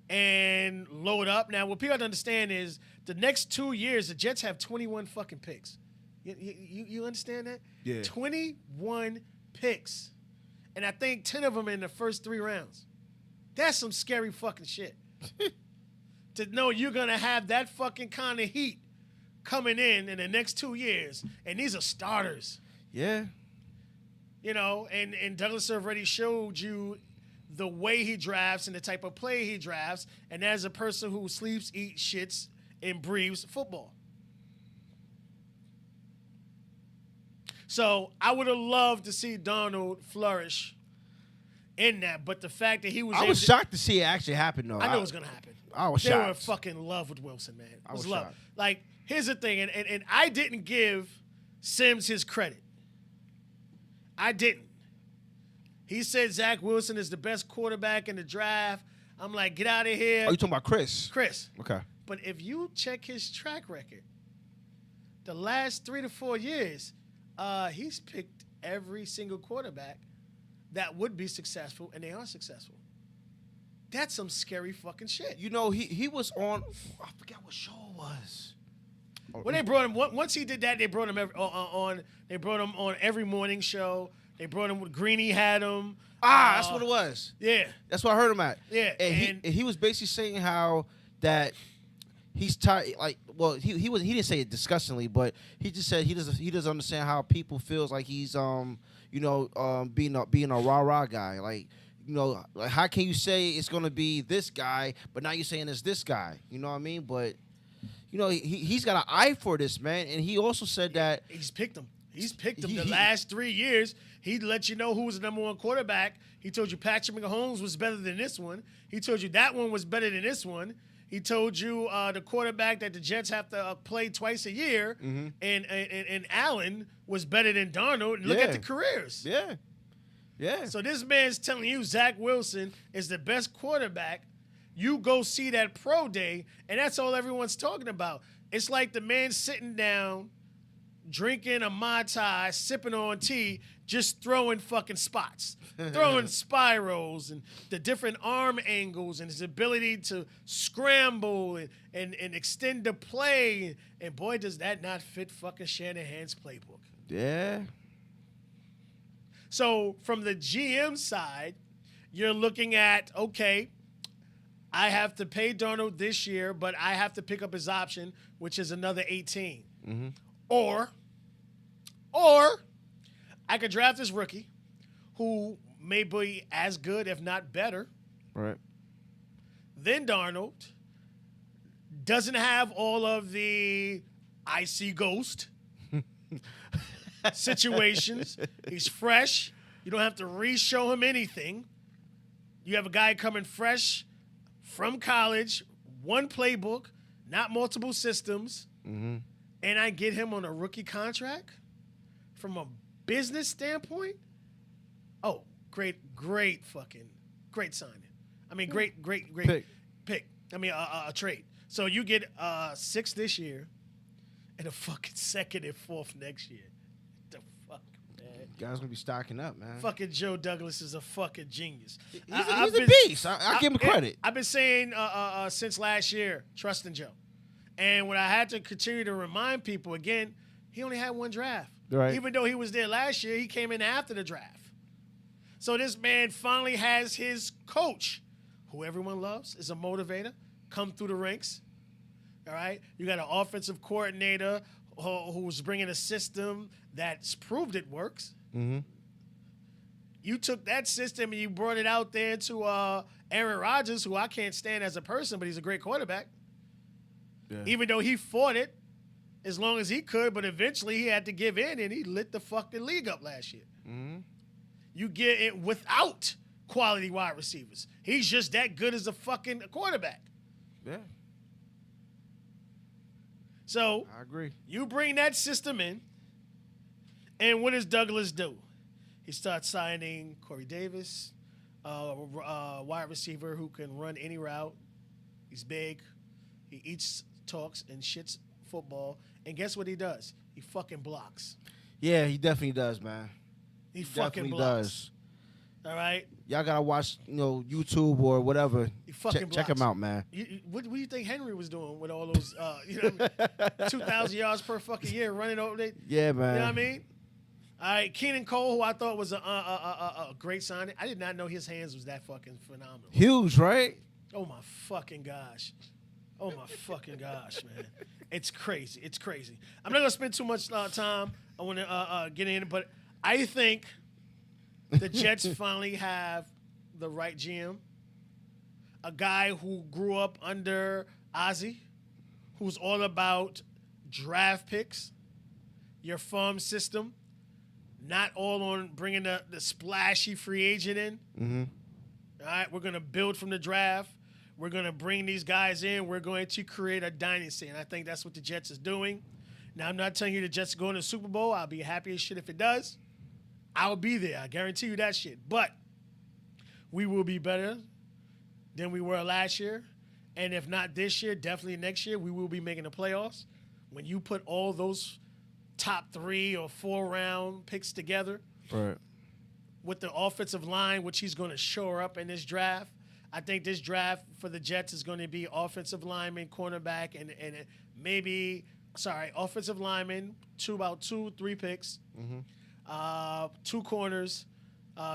and load up. Now, what people have to understand is the next 2 years, the Jets have 21 fucking picks. You understand that? Yeah. 21 picks. And I think 10 of them in the first 3 rounds. That's some scary fucking shit. To know you're going to have that fucking kind of heat coming in the next 2 years. And these are starters. Yeah. And Douglas already showed you the way he drafts and the type of play he drafts. And as a person who sleeps, eats, shits, and breathes football. So I would have loved to see Donald flourish in that, but the fact that he was I was shocked to see it actually happen, though. I knew it was going to happen. I was they shocked. They were fucking in love with Wilson, man. I was love. shocked. Like, here's the thing, and I didn't give Sims his credit. I didn't. He said Zach Wilson is the best quarterback in the draft. I'm like, get out of here. Oh, you talking about Chris? Chris. Okay. But if you check his track record, the last 3 to 4 years, he's picked every single quarterback that would be successful, and they are successful. That's some scary fucking shit. He was on. I forgot what show it was. When they brought him, once he did that, they brought him on. They brought him on every morning show. They brought him with Greeny had him. That's what it was. Yeah, that's what I heard him at. Yeah, and he was basically saying how that he's tired. Like, well, he didn't say it disgustingly, but he just said he doesn't understand how people feels like he's being a rah guy. Like, like how can you say it's gonna be this guy, but now you're saying it's this guy? You know what I mean? But he's got an eye for this, man, and he also said that he's picked him. He's picked him the last 3 years. He'd let you know who was the number 1 quarterback. He told you Patrick Mahomes was better than this one. He told you that one was better than this one. He told you the quarterback that the Jets have to play twice a year, and Allen was better than Darnold. And look at the careers. Yeah. Yeah. So this man's telling you Zach Wilson is the best quarterback. You go see that pro day, and that's all everyone's talking about. It's like the man sitting down, drinking a Mai Tai, sipping on tea, just throwing fucking spots, throwing spirals and the different arm angles and his ability to scramble and extend the play. And boy, does that not fit fucking Shanahan's playbook. Yeah. So from the GM side, you're looking at, okay, I have to pay Darnold this year, but I have to pick up his option, which is another 18. Mm-hmm. Or I could draft this rookie who may be as good, if not better, Right. than Darnold, doesn't have all of the I see ghost situations. He's fresh. You don't have to re-show him anything. You have a guy coming fresh from college, one playbook, not multiple systems, Mm-hmm. and I get him on a rookie contract from a business standpoint. Oh, great signing. I mean, great pick. I mean, a trade. So you get 6 this year and a fucking 2nd and 4th next year. The fuck, man. Guys gonna be stocking up, man. Fucking Joe Douglas is a fucking genius. He's a beast. I give him credit. I've been saying since last year, trust in Joe. And when I had to continue to remind people again, he only had one draft. Right. Even though he was there last year, he came in after the draft. So this man finally has his coach, who everyone loves, is a motivator, come through the ranks. All right? You got an offensive coordinator who's bringing a system that's proved it works. Mm-hmm. You took that system and you brought it out there to Aaron Rodgers, who I can't stand as a person, but he's a great quarterback. Yeah. Even though he fought it as long as he could, but eventually he had to give in, and he lit the fucking league up last year. Mm-hmm. You get it without quality wide receivers. He's just that good as a fucking quarterback. Yeah. So I agree. you bring that system in, and what does Douglas do? He starts signing Corey Davis, wide receiver who can run any route. He's big. He eats, talks, and shits football. And guess what he does? He fucking blocks. Yeah, he definitely does, man. He fucking Definitely blocks. does. All right? Y'all gotta watch, YouTube or whatever. He fucking Check blocks. him out, man. What do you think Henry was doing with all those, 2,000 yards per fucking year running over there? Yeah, You man. know what I mean? All right, Keenan Cole, who I thought was a great signing. I did not know his hands was that fucking phenomenal. Huge, right? Oh, my fucking gosh. Oh, my fucking gosh, man. It's crazy. It's crazy. I'm not going to spend too much time. I want to get in, but I think the Jets finally have the right GM. A guy who grew up under Ozzie, who's all about draft picks, your farm system, not all on bringing the splashy free agent in. Mm-hmm. All right, we're going to build from the draft. We're going to bring these guys in. We're going to create a dynasty, and I think that's what the Jets is doing. Now, I'm not telling you the Jets are going to the Super Bowl. I'll be happy as shit if it does. I'll be there. I guarantee you that shit. But we will be better than we were last year. And if not this year, definitely next year, we will be making the playoffs. When you put all those top 3 or 4 round picks together Right. with the offensive line, which he's going to shore up in this draft, I think this draft for the Jets is going to be offensive lineman, cornerback, and maybe, offensive lineman, about 2-3 picks, 2 corners,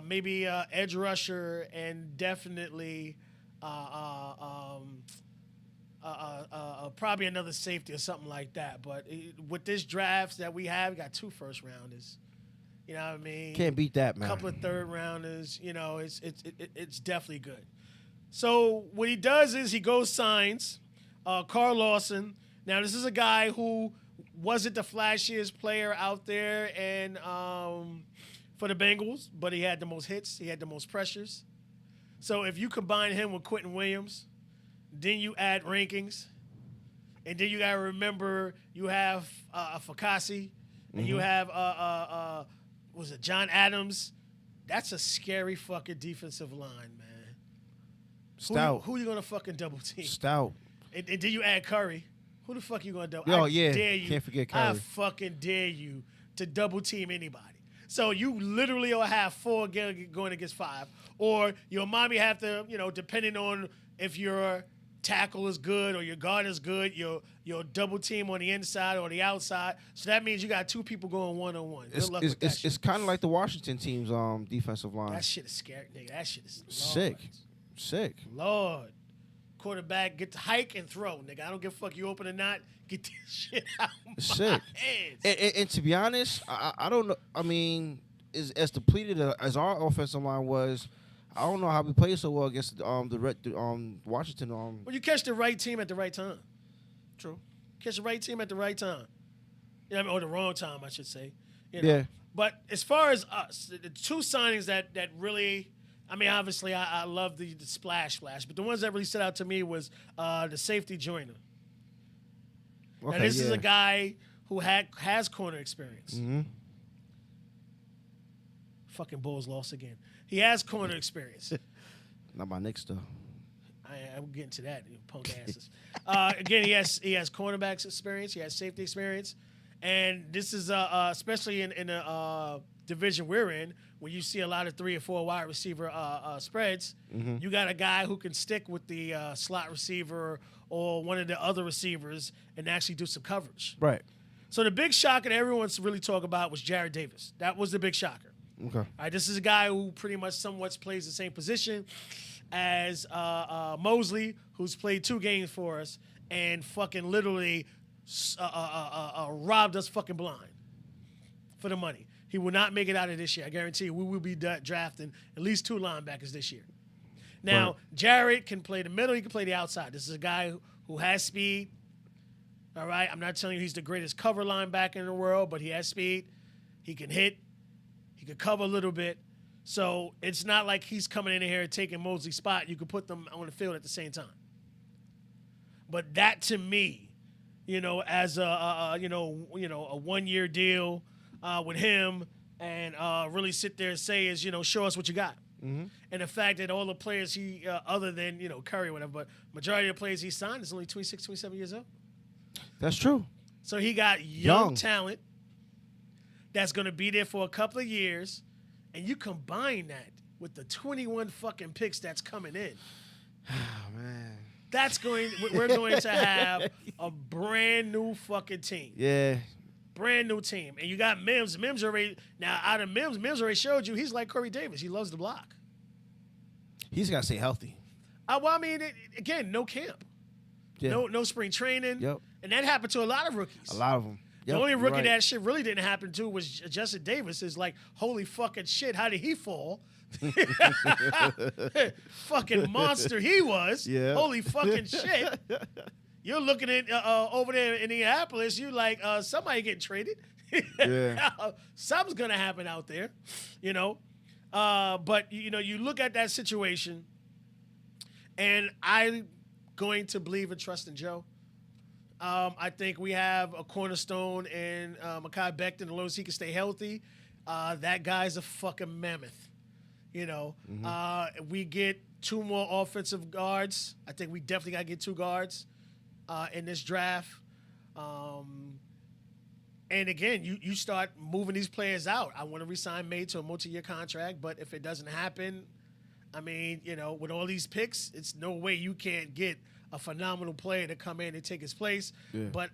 maybe edge rusher, and definitely probably another safety or something like that. But with this draft that we have, we got 2 first rounders. You know what I mean? Can't beat that, A man. couple of third rounders. It's definitely good. So what he does is he goes signs Carl Lawson. Now this is a guy who wasn't the flashiest player out there and for the Bengals, but he had the most hits. He had the most pressures. So if you combine him with Quentin Williams, then you add rankings, and then you got to remember you have Fakasi, and you have was it John Adams. That's a scary fucking defensive line, man. Stout. Who you gonna fucking double team? Stout. And then you add Curry. Who the fuck you gonna double? Yo, I yeah, dare you. can't forget I Curry. fucking dare you to double team anybody. So you literally will have 4 going against 5, or your mommy have to, depending on if your tackle is good or your guard is good, you'll double team on the inside or the outside. So that means you got 2 people going 1-on-1. Good luck with that shit. It's kind of like the Washington team's defensive line. That shit is scary, nigga. That shit is Sick. Lord. Sick. Lord. Quarterback, get the hike and throw, nigga. I don't give a fuck you open or not. Get this shit out of Sick. my hands. And to be honest, I don't know. I mean, as depleted as our offensive line was, I don't know how we played so well against the Washington. Well, you catch the right team at the right time. True. Catch the right team at the right time. Or the wrong time, I should say. Yeah. But as far as us, the 2 signings that really, I mean, obviously I love the splash, but the ones that really stood out to me was the safety Joyner. Okay, Now, this is a guy who has corner experience. Mm-hmm. Fucking Bulls lost again. He has corner experience. Not my Knicks though. I'm getting to that, you punk asses. Again, he has cornerbacks experience. He has safety experience, and this is especially in the division we're in, when you see a lot of 3 or 4 wide receiver spreads. Mm-hmm. You got a guy who can stick with the slot receiver or one of the other receivers and actually do some coverage. Right. So the big shocker that everyone's really talking about was Jared Davis. That was the big shocker. Okay. All right, this is a guy who pretty much somewhat plays the same position as Mosley, who's played 2 games for us and fucking literally robbed us fucking blind for the money. He will not make it out of this year. I guarantee you, we will be drafting at least 2 linebackers this year. Now, Right. Jared can play the middle. He can play the outside. This is a guy who has speed. All right, I'm not telling you he's the greatest cover linebacker in the world, but he has speed. He can hit. He could cover a little bit. So it's not like he's coming in here and taking Mosley's spot. You could put them on the field at the same time. But that to me, as a 1-year deal with him, and really sit there and say is, show us what you got. Mm-hmm. And the fact that all the players he, other than Curry or whatever, but majority of the players he signed is only 26, 27 years old. That's true. So he got young Young. talent that's going to be there for a couple of years, and you combine that with the 21 fucking picks that's coming in. Oh man. We're going to have a brand new fucking team. Yeah. Brand new team. And you got Mims. Mims already already showed you he's like Corey Davis. He loves the block. He's got to stay healthy. Well, I mean, again, no camp. Yeah. No spring training. Yep. And that happened to a lot of rookies. A lot of them. The only rookie that shit really didn't happen to was Justin Davis. Is like, holy fucking shit, how did he fall? Fucking monster he was. Yeah. Holy fucking shit. You're looking at over there in Indianapolis, you like somebody getting traded. Yeah. Something's gonna happen out there, But you look at that situation, and I'm going to believe and trust in Joe. I think we have a cornerstone in Mekhi Becton. As long as he can stay healthy, that guy's a fucking mammoth. We get 2 more offensive guards. I think we definitely got to get 2 guards in this draft. And again, you start moving these players out. I want to resign May to a multi-year contract, but if it doesn't happen, I mean, with all these picks, it's no way you can't get a phenomenal player to come in and take his place. Yeah. But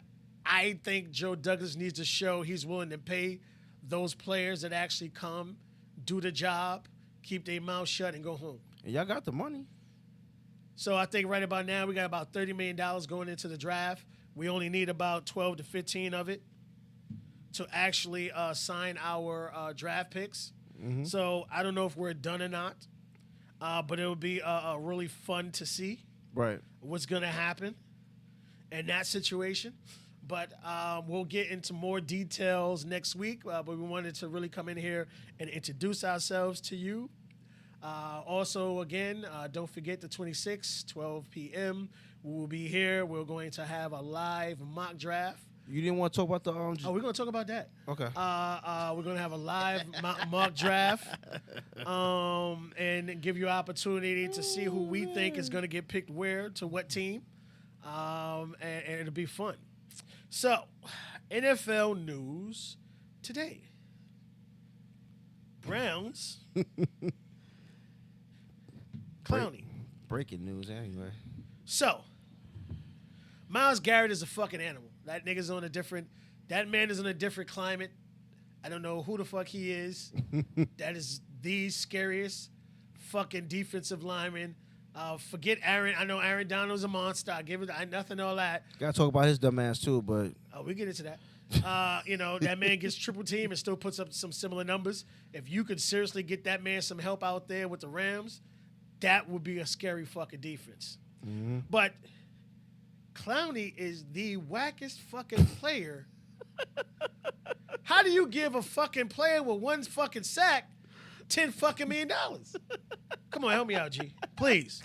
I think Joe Douglas needs to show he's willing to pay those players that actually come, do the job, keep their mouth shut, and go home. And y'all got the money. So I think right about now we got about $30 million going into the draft. We only need about 12 to 15 of it to actually sign our draft picks. Mm-hmm. So I don't know if we're done or not, but it would be really fun to see Right. what's going to happen in that situation. But we'll get into more details next week. But we wanted to really come in here and introduce ourselves to you. Also, again, don't forget the 26th, 12 p.m. We will be here. We're going to have a live mock draft You didn't want to talk about the Oh, we're gonna talk about that. Okay. We're gonna have a live mock draft, and give you an opportunity to see who we think is gonna get picked where to what team, and it'll be fun. So, NFL news today. Browns. Clowney. Breaking news anyway. So, Myles Garrett is a fucking animal. That nigga's on a different. That man is in a different climate. I don't know who the fuck he is. That is the scariest fucking defensive lineman. Forget Aaron. I know Aaron Donald's a monster. I give it nothing, all that. Gotta talk about his dumb ass too, but We get into that. That man gets triple team and still puts up some similar numbers. If you could seriously get that man some help out there with the Rams, that would be a scary fucking defense. Mm-hmm. But Clowney is the wackest fucking player. How do you give a fucking player with one fucking sack $10 fucking million? Come on, help me out, G. Please.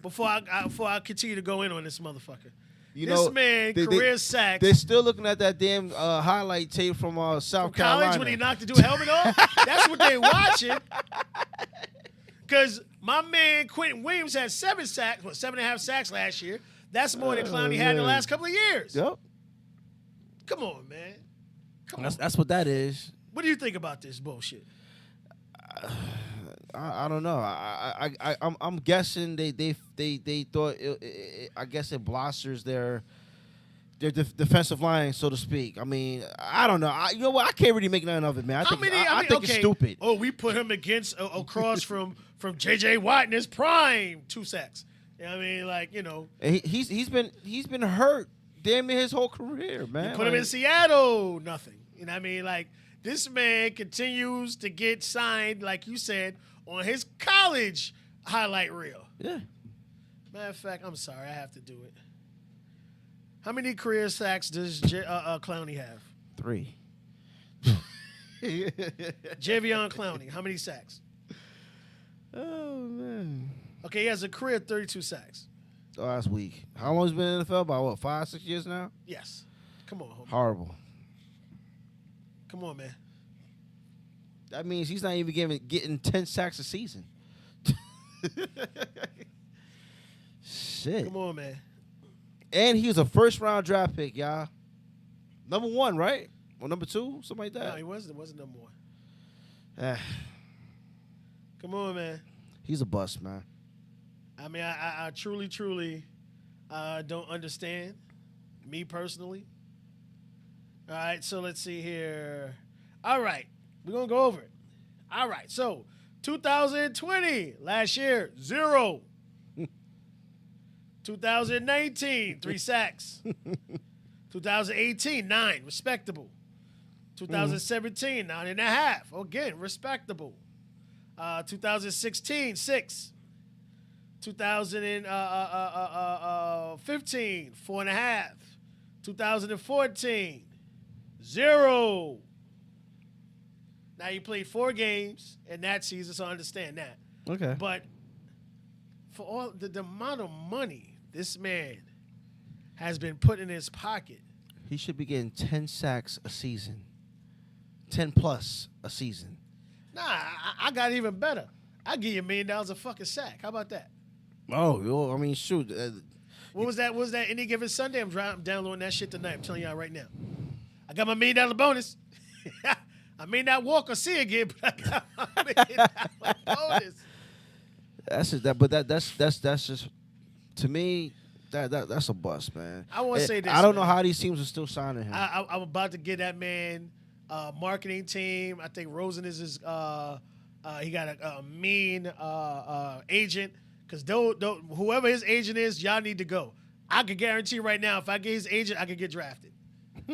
Before I continue to go in on this motherfucker. This man, career sacks. They're still looking at that damn highlight tape from South Carolina. College when he knocked the dude helmet off. That's what they watching. Because my man Quentin Williams had 7.5 sacks last year. That's more than Clowney had in the last couple of years. Yep. Come on, man. That's what that is. What do you think about this bullshit? I don't know. I'm guessing they thought I guess it blosters their defensive line, so to speak. I mean, I don't know. You know what? I can't really make nothing of it, man. I think it's stupid. Oh, we put him across from J.J. Watt in his prime, 2 sacks. You know what I mean? Like, And he's been hurt damn near his whole career, man. You put him in Seattle, nothing. You know what I mean? Like, this man continues to get signed, like you said, on his college highlight reel. Yeah. Matter of fact, I'm sorry, I have to do it. How many career sacks does Clowney have? 3. Javion Clowney, how many sacks? Oh, man. Okay, he has a career 32 sacks. Oh, that's weak. How long has he been in the NFL? About what, 5, 6 years now? Yes. Come on, homie. Horrible. Come on, man. That means he's not even getting 10 sacks a season. Shit. Come on, man. And he was a first-round draft pick, y'all. Number 1, right? Or number 2? Something like that. No, he wasn't number 1. Eh, Come on, man. he's a bust, man. I mean, I truly don't understand, me personally. All right, so let's see here. All right, we're going to go over it. All right, so 2020, last year, 0. 2019, 3 sacks. 2018, 9, respectable. 2017, 9.5, again, respectable. 2016, 6. 2015, 4.5. 2014, 0. Now he played 4 games in that season, so I understand that. Okay. But for all the amount of money this man has been put in his pocket, He should be getting 10 sacks a season. 10 plus a season. nah, I got even better. I give you $1 million a fucking sack. How about that? Oh, I mean, shoot. What was that? What was that any given Sunday? I'm downloading that shit tonight. I'm telling y'all right now. I got my $1 million bonus. I may not walk or see again, but I got my $1 million bonus. That's just, to me, that's a bust, man. I want to say this. I don't know man. how these teams are still signing him. I'm about to get that man marketing team. I think Rosen is his. He got a mean agent because whoever his agent is, y'all need to go. I can guarantee right now, if I get his agent, I could get drafted.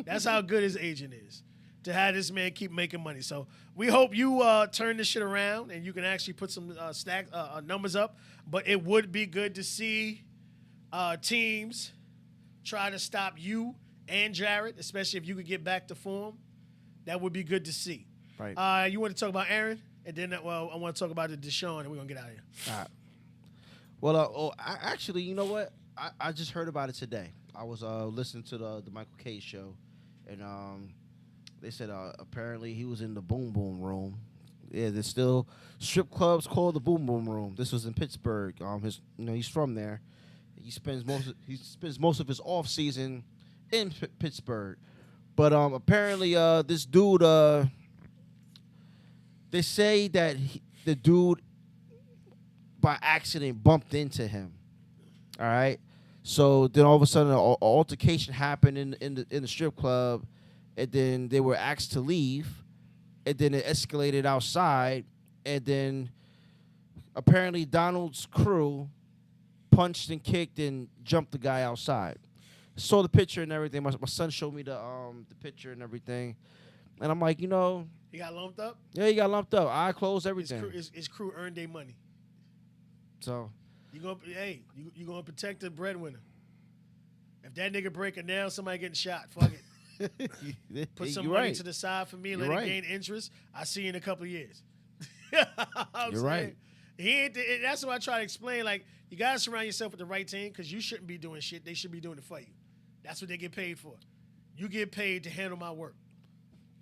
That's how good his agent is to have this man keep making money. So we hope you turn this shit around and you can actually put some numbers up. But it would be good to see teams try to stop you and Jared, especially if you could get back to form. That would be good to see. Right. You want to talk about Aaron? And then, I want to talk about the Deshaun, and we're going to get out of here. All right. Well, actually, you know what? I just heard about it today. I was listening to the Michael K show, and they said apparently he was in the Boom Boom Room. Yeah, there's still strip clubs called the Boom Boom Room. This was in Pittsburgh. He's from there. He spends most of his off season in Pittsburgh. But apparently this dude, they say that the dude by accident bumped into him. All right. So then all of a sudden, an altercation happened in the strip club, and then they were asked to leave, and then it escalated outside, and then apparently Donald's crew punched and kicked and jumped the guy outside. Saw the picture and everything. My son showed me the picture and everything, and I'm like, He got lumped up. yeah, he got lumped up. Eye closed, everything. His crew earned their money. So You gonna protect the breadwinner. If that nigga break a nail, somebody getting shot. Fuck it. Put some You're money right. to the side for me. You're Let right. it gain interest. I see you in a couple of years. You're right. He ain't. That's what I try to explain. Like, you gotta surround yourself with the right team because you shouldn't be doing shit. They should be doing it for you. That's what they get paid for. You get paid to handle my work.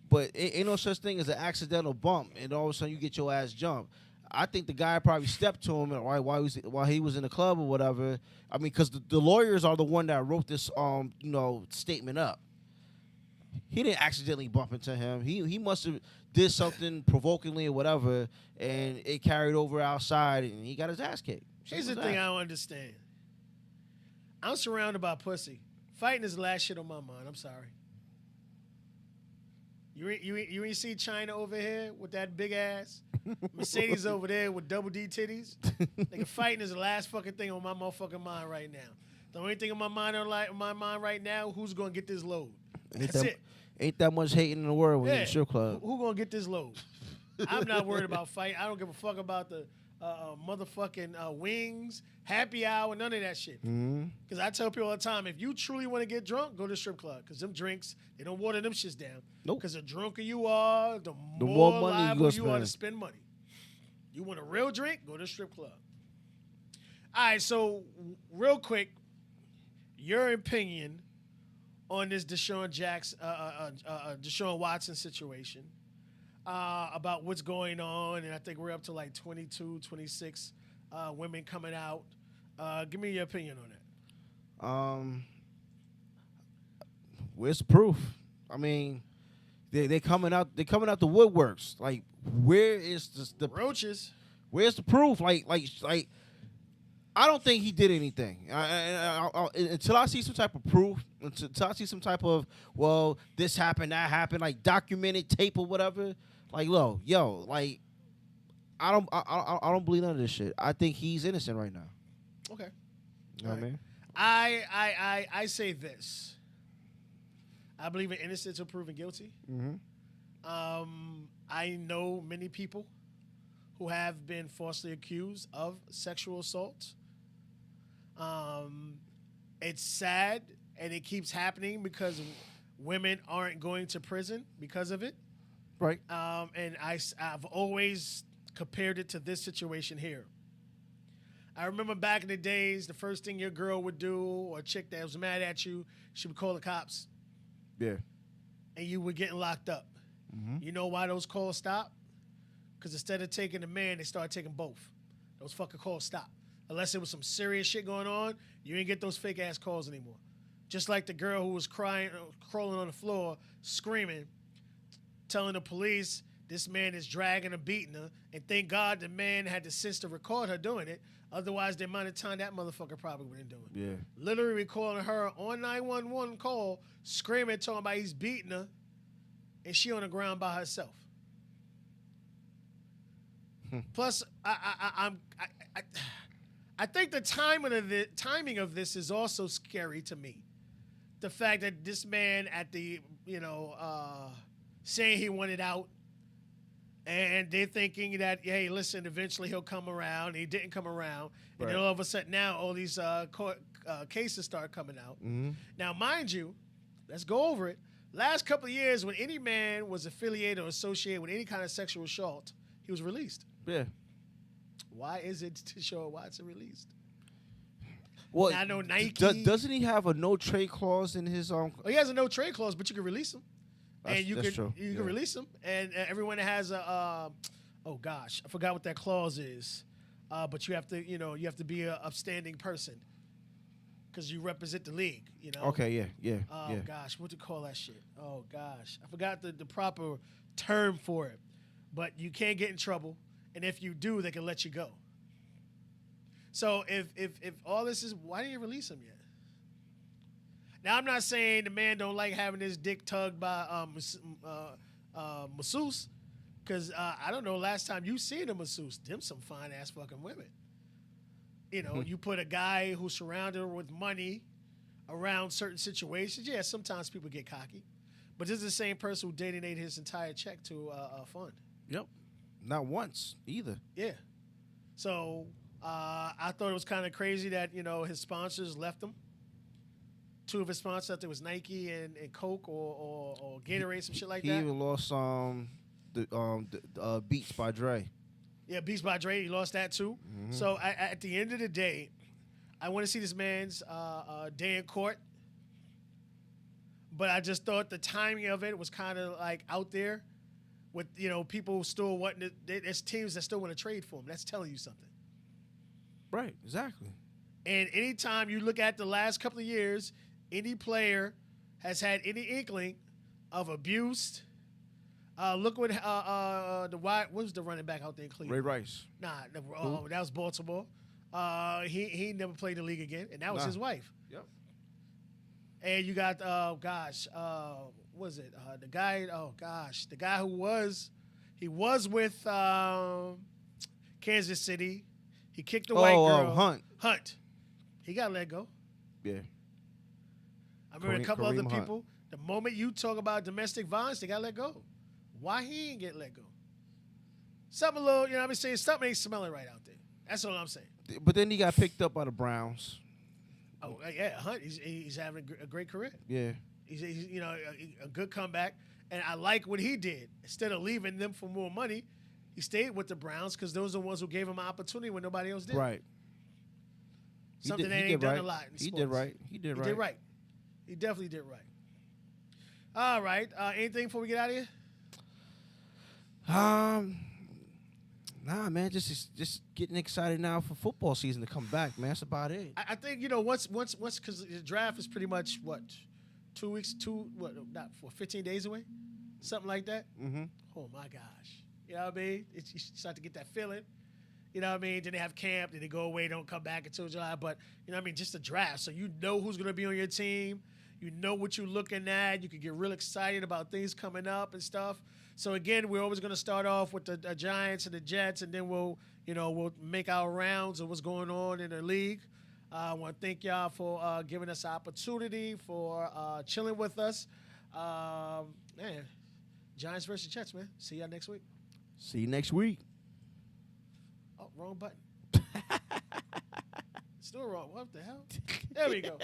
But ain't no such thing as an accidental bump, and all of a sudden you get your ass jumped. I think the guy probably stepped to him while he was in the club or whatever. I mean, because the lawyers are the one that wrote this statement up. He didn't accidentally bump into him. He must have did something provokingly or whatever, and it carried over outside, and he got his ass kicked. Here's the Simple thing as I that. don't understand. I'm surrounded by pussy. Fighting is the last shit on my mind. I'm sorry. You ain't see China over here with that big ass? Mercedes over there with double D titties? Nigga, fighting is the last fucking thing on my motherfucking mind right now. The only thing on my mind right now, who's gonna get this load? That's it. Ain't that much hating in the world when you're in a strip club. Who gonna get this load? I'm not worried about fight. I don't give a fuck about the motherfucking wings, happy hour, none of that shit. Because I tell people all the time, if you truly want to get drunk, go to the strip club. Because them drinks, they don't water them shits down. Nope. Because the drunker you are, the more more money you liable gonna you are to spend. spend money. You want a real drink? Go to the strip club. All right, so real quick, your opinion on this Deshaun Watson situation. About what's going on, and I think we're up to like 22, 26 women coming out. Give me your opinion on that. Where's the proof? I mean, they coming out the woodworks. Like, where is the Roaches. where's the proof? Like I don't think he did anything. Until I see some type of proof, until I see some type of, well, this happened, that happened, like documented tape or whatever. Like, like I don't believe none of this shit. I think he's innocent right now. Okay. You know what I mean? I say this. I believe in innocence until proven guilty. I know many people who have been falsely accused of sexual assault. It's sad, and it keeps happening because women aren't going to prison because of it. Right. And I've always compared it to this situation here. I remember back in the days, the first thing your girl would do, or a chick that was mad at you, she would call the cops, Yeah. and you were getting locked up. You know why those calls stopped? Because instead of taking the man, they started taking both. Those fucking calls stopped. Unless there was some serious shit going on, you ain't get those fake ass calls anymore. Just like the girl who was crying, crawling on the floor, screaming, telling the police this man is dragging and beating her, and thank God the man had the sense to record her doing it. Otherwise, the amount of time that motherfucker probably wouldn't do it. Yeah. Literally recording her on 911 call, screaming, talking about he's beating her, and she on the ground by herself. Plus, I think the timing of this is also scary to me. The fact that this man at the saying he wanted out, and they're thinking that, hey, listen, eventually he'll come around. He didn't come around, and then all of a sudden now all these cases start coming out. Now, mind you, let's go over it. Last couple of years, when any man was affiliated or associated with any kind of sexual assault, he was released. Yeah. Why is it Deshaun Watson released? Well, I know Nike. Doesn't he have a no trade clause in his Well, he has a no trade clause, but you can release him, and you that's can true. you can release him, and everyone that has a oh gosh, I forgot what that clause is, but you have to be a upstanding person because you represent the league. Okay, yeah. Oh gosh, what to call that shit? Oh gosh, I forgot the proper term for it, but you can't get in trouble, and if you do, they can let you go. So if all this is, why didn't you release him yet? Now I'm not saying the man don't like having his dick tugged by masseuse, because I don't know last time you seen a masseuse. Them some fine ass fucking women. You put a guy who's surrounded with money around certain situations. Yeah, sometimes people get cocky, but this is the same person who donated his entire check to a fund. Yep. Not once either. Yeah. So I thought it was kind of crazy that his sponsors left him. Two of his sponsors, I think it was Nike and Coke or Gatorade, some shit like He that. even lost the Beats by Dre. Yeah, Beats by Dre, he lost that too. Mm-hmm. So at the end of the day, I want to see this man's day in court. But I just thought the timing of it was kind of like out there with, people still wanting to, there's teams that still want to trade for him. That's telling you something. Right, exactly. And anytime you look at the last couple of years, any player has had any inkling of abuse. Look what what was the running back out there in Cleveland? Ray Rice. Nah, that was Baltimore. He never played the league again, and that was his wife. Yep. And you got what was it? The guy who was with Kansas City. He kicked the white girl. Hunt. He got let go. Yeah. I remember a couple Kareem other Hunt. people. The moment you talk about domestic violence, they got let go. Why he ain't get let go? Something a little, saying something ain't smelling right out there. That's all I'm saying. But then he got picked up by the Browns. Oh yeah, Hunt. He's having a great career. Yeah. He's a good comeback, and I like what he did. Instead of leaving them for more money, he stayed with the Browns because those are the ones who gave him an opportunity when nobody else did. Right. Something that ain't done a lot in sports. He did right. He did right. He definitely did right. All right. Anything before we get out of here? Nah, man. Just getting excited now for football season to come back, man. That's about it. I think once because the draft is pretty much 2 weeks, 15 days away, something like that. Mm-hmm. Oh my gosh, you know what I mean? You start to get that feeling. You know what I mean? Then they have camp, then they go away, don't come back until July. But you know what I mean? Just the draft, so you know who's gonna be on your team. You know what you're looking at. You can get real excited about things coming up and stuff. So again, we're always going to start off with the Giants and the Jets, and then we'll make our rounds of what's going on in the league. I want to thank y'all for giving us the opportunity for chilling with us. Man, Giants versus Jets, man. See y'all next week. See you next week. Oh, wrong button. Still wrong. What the hell? There we go.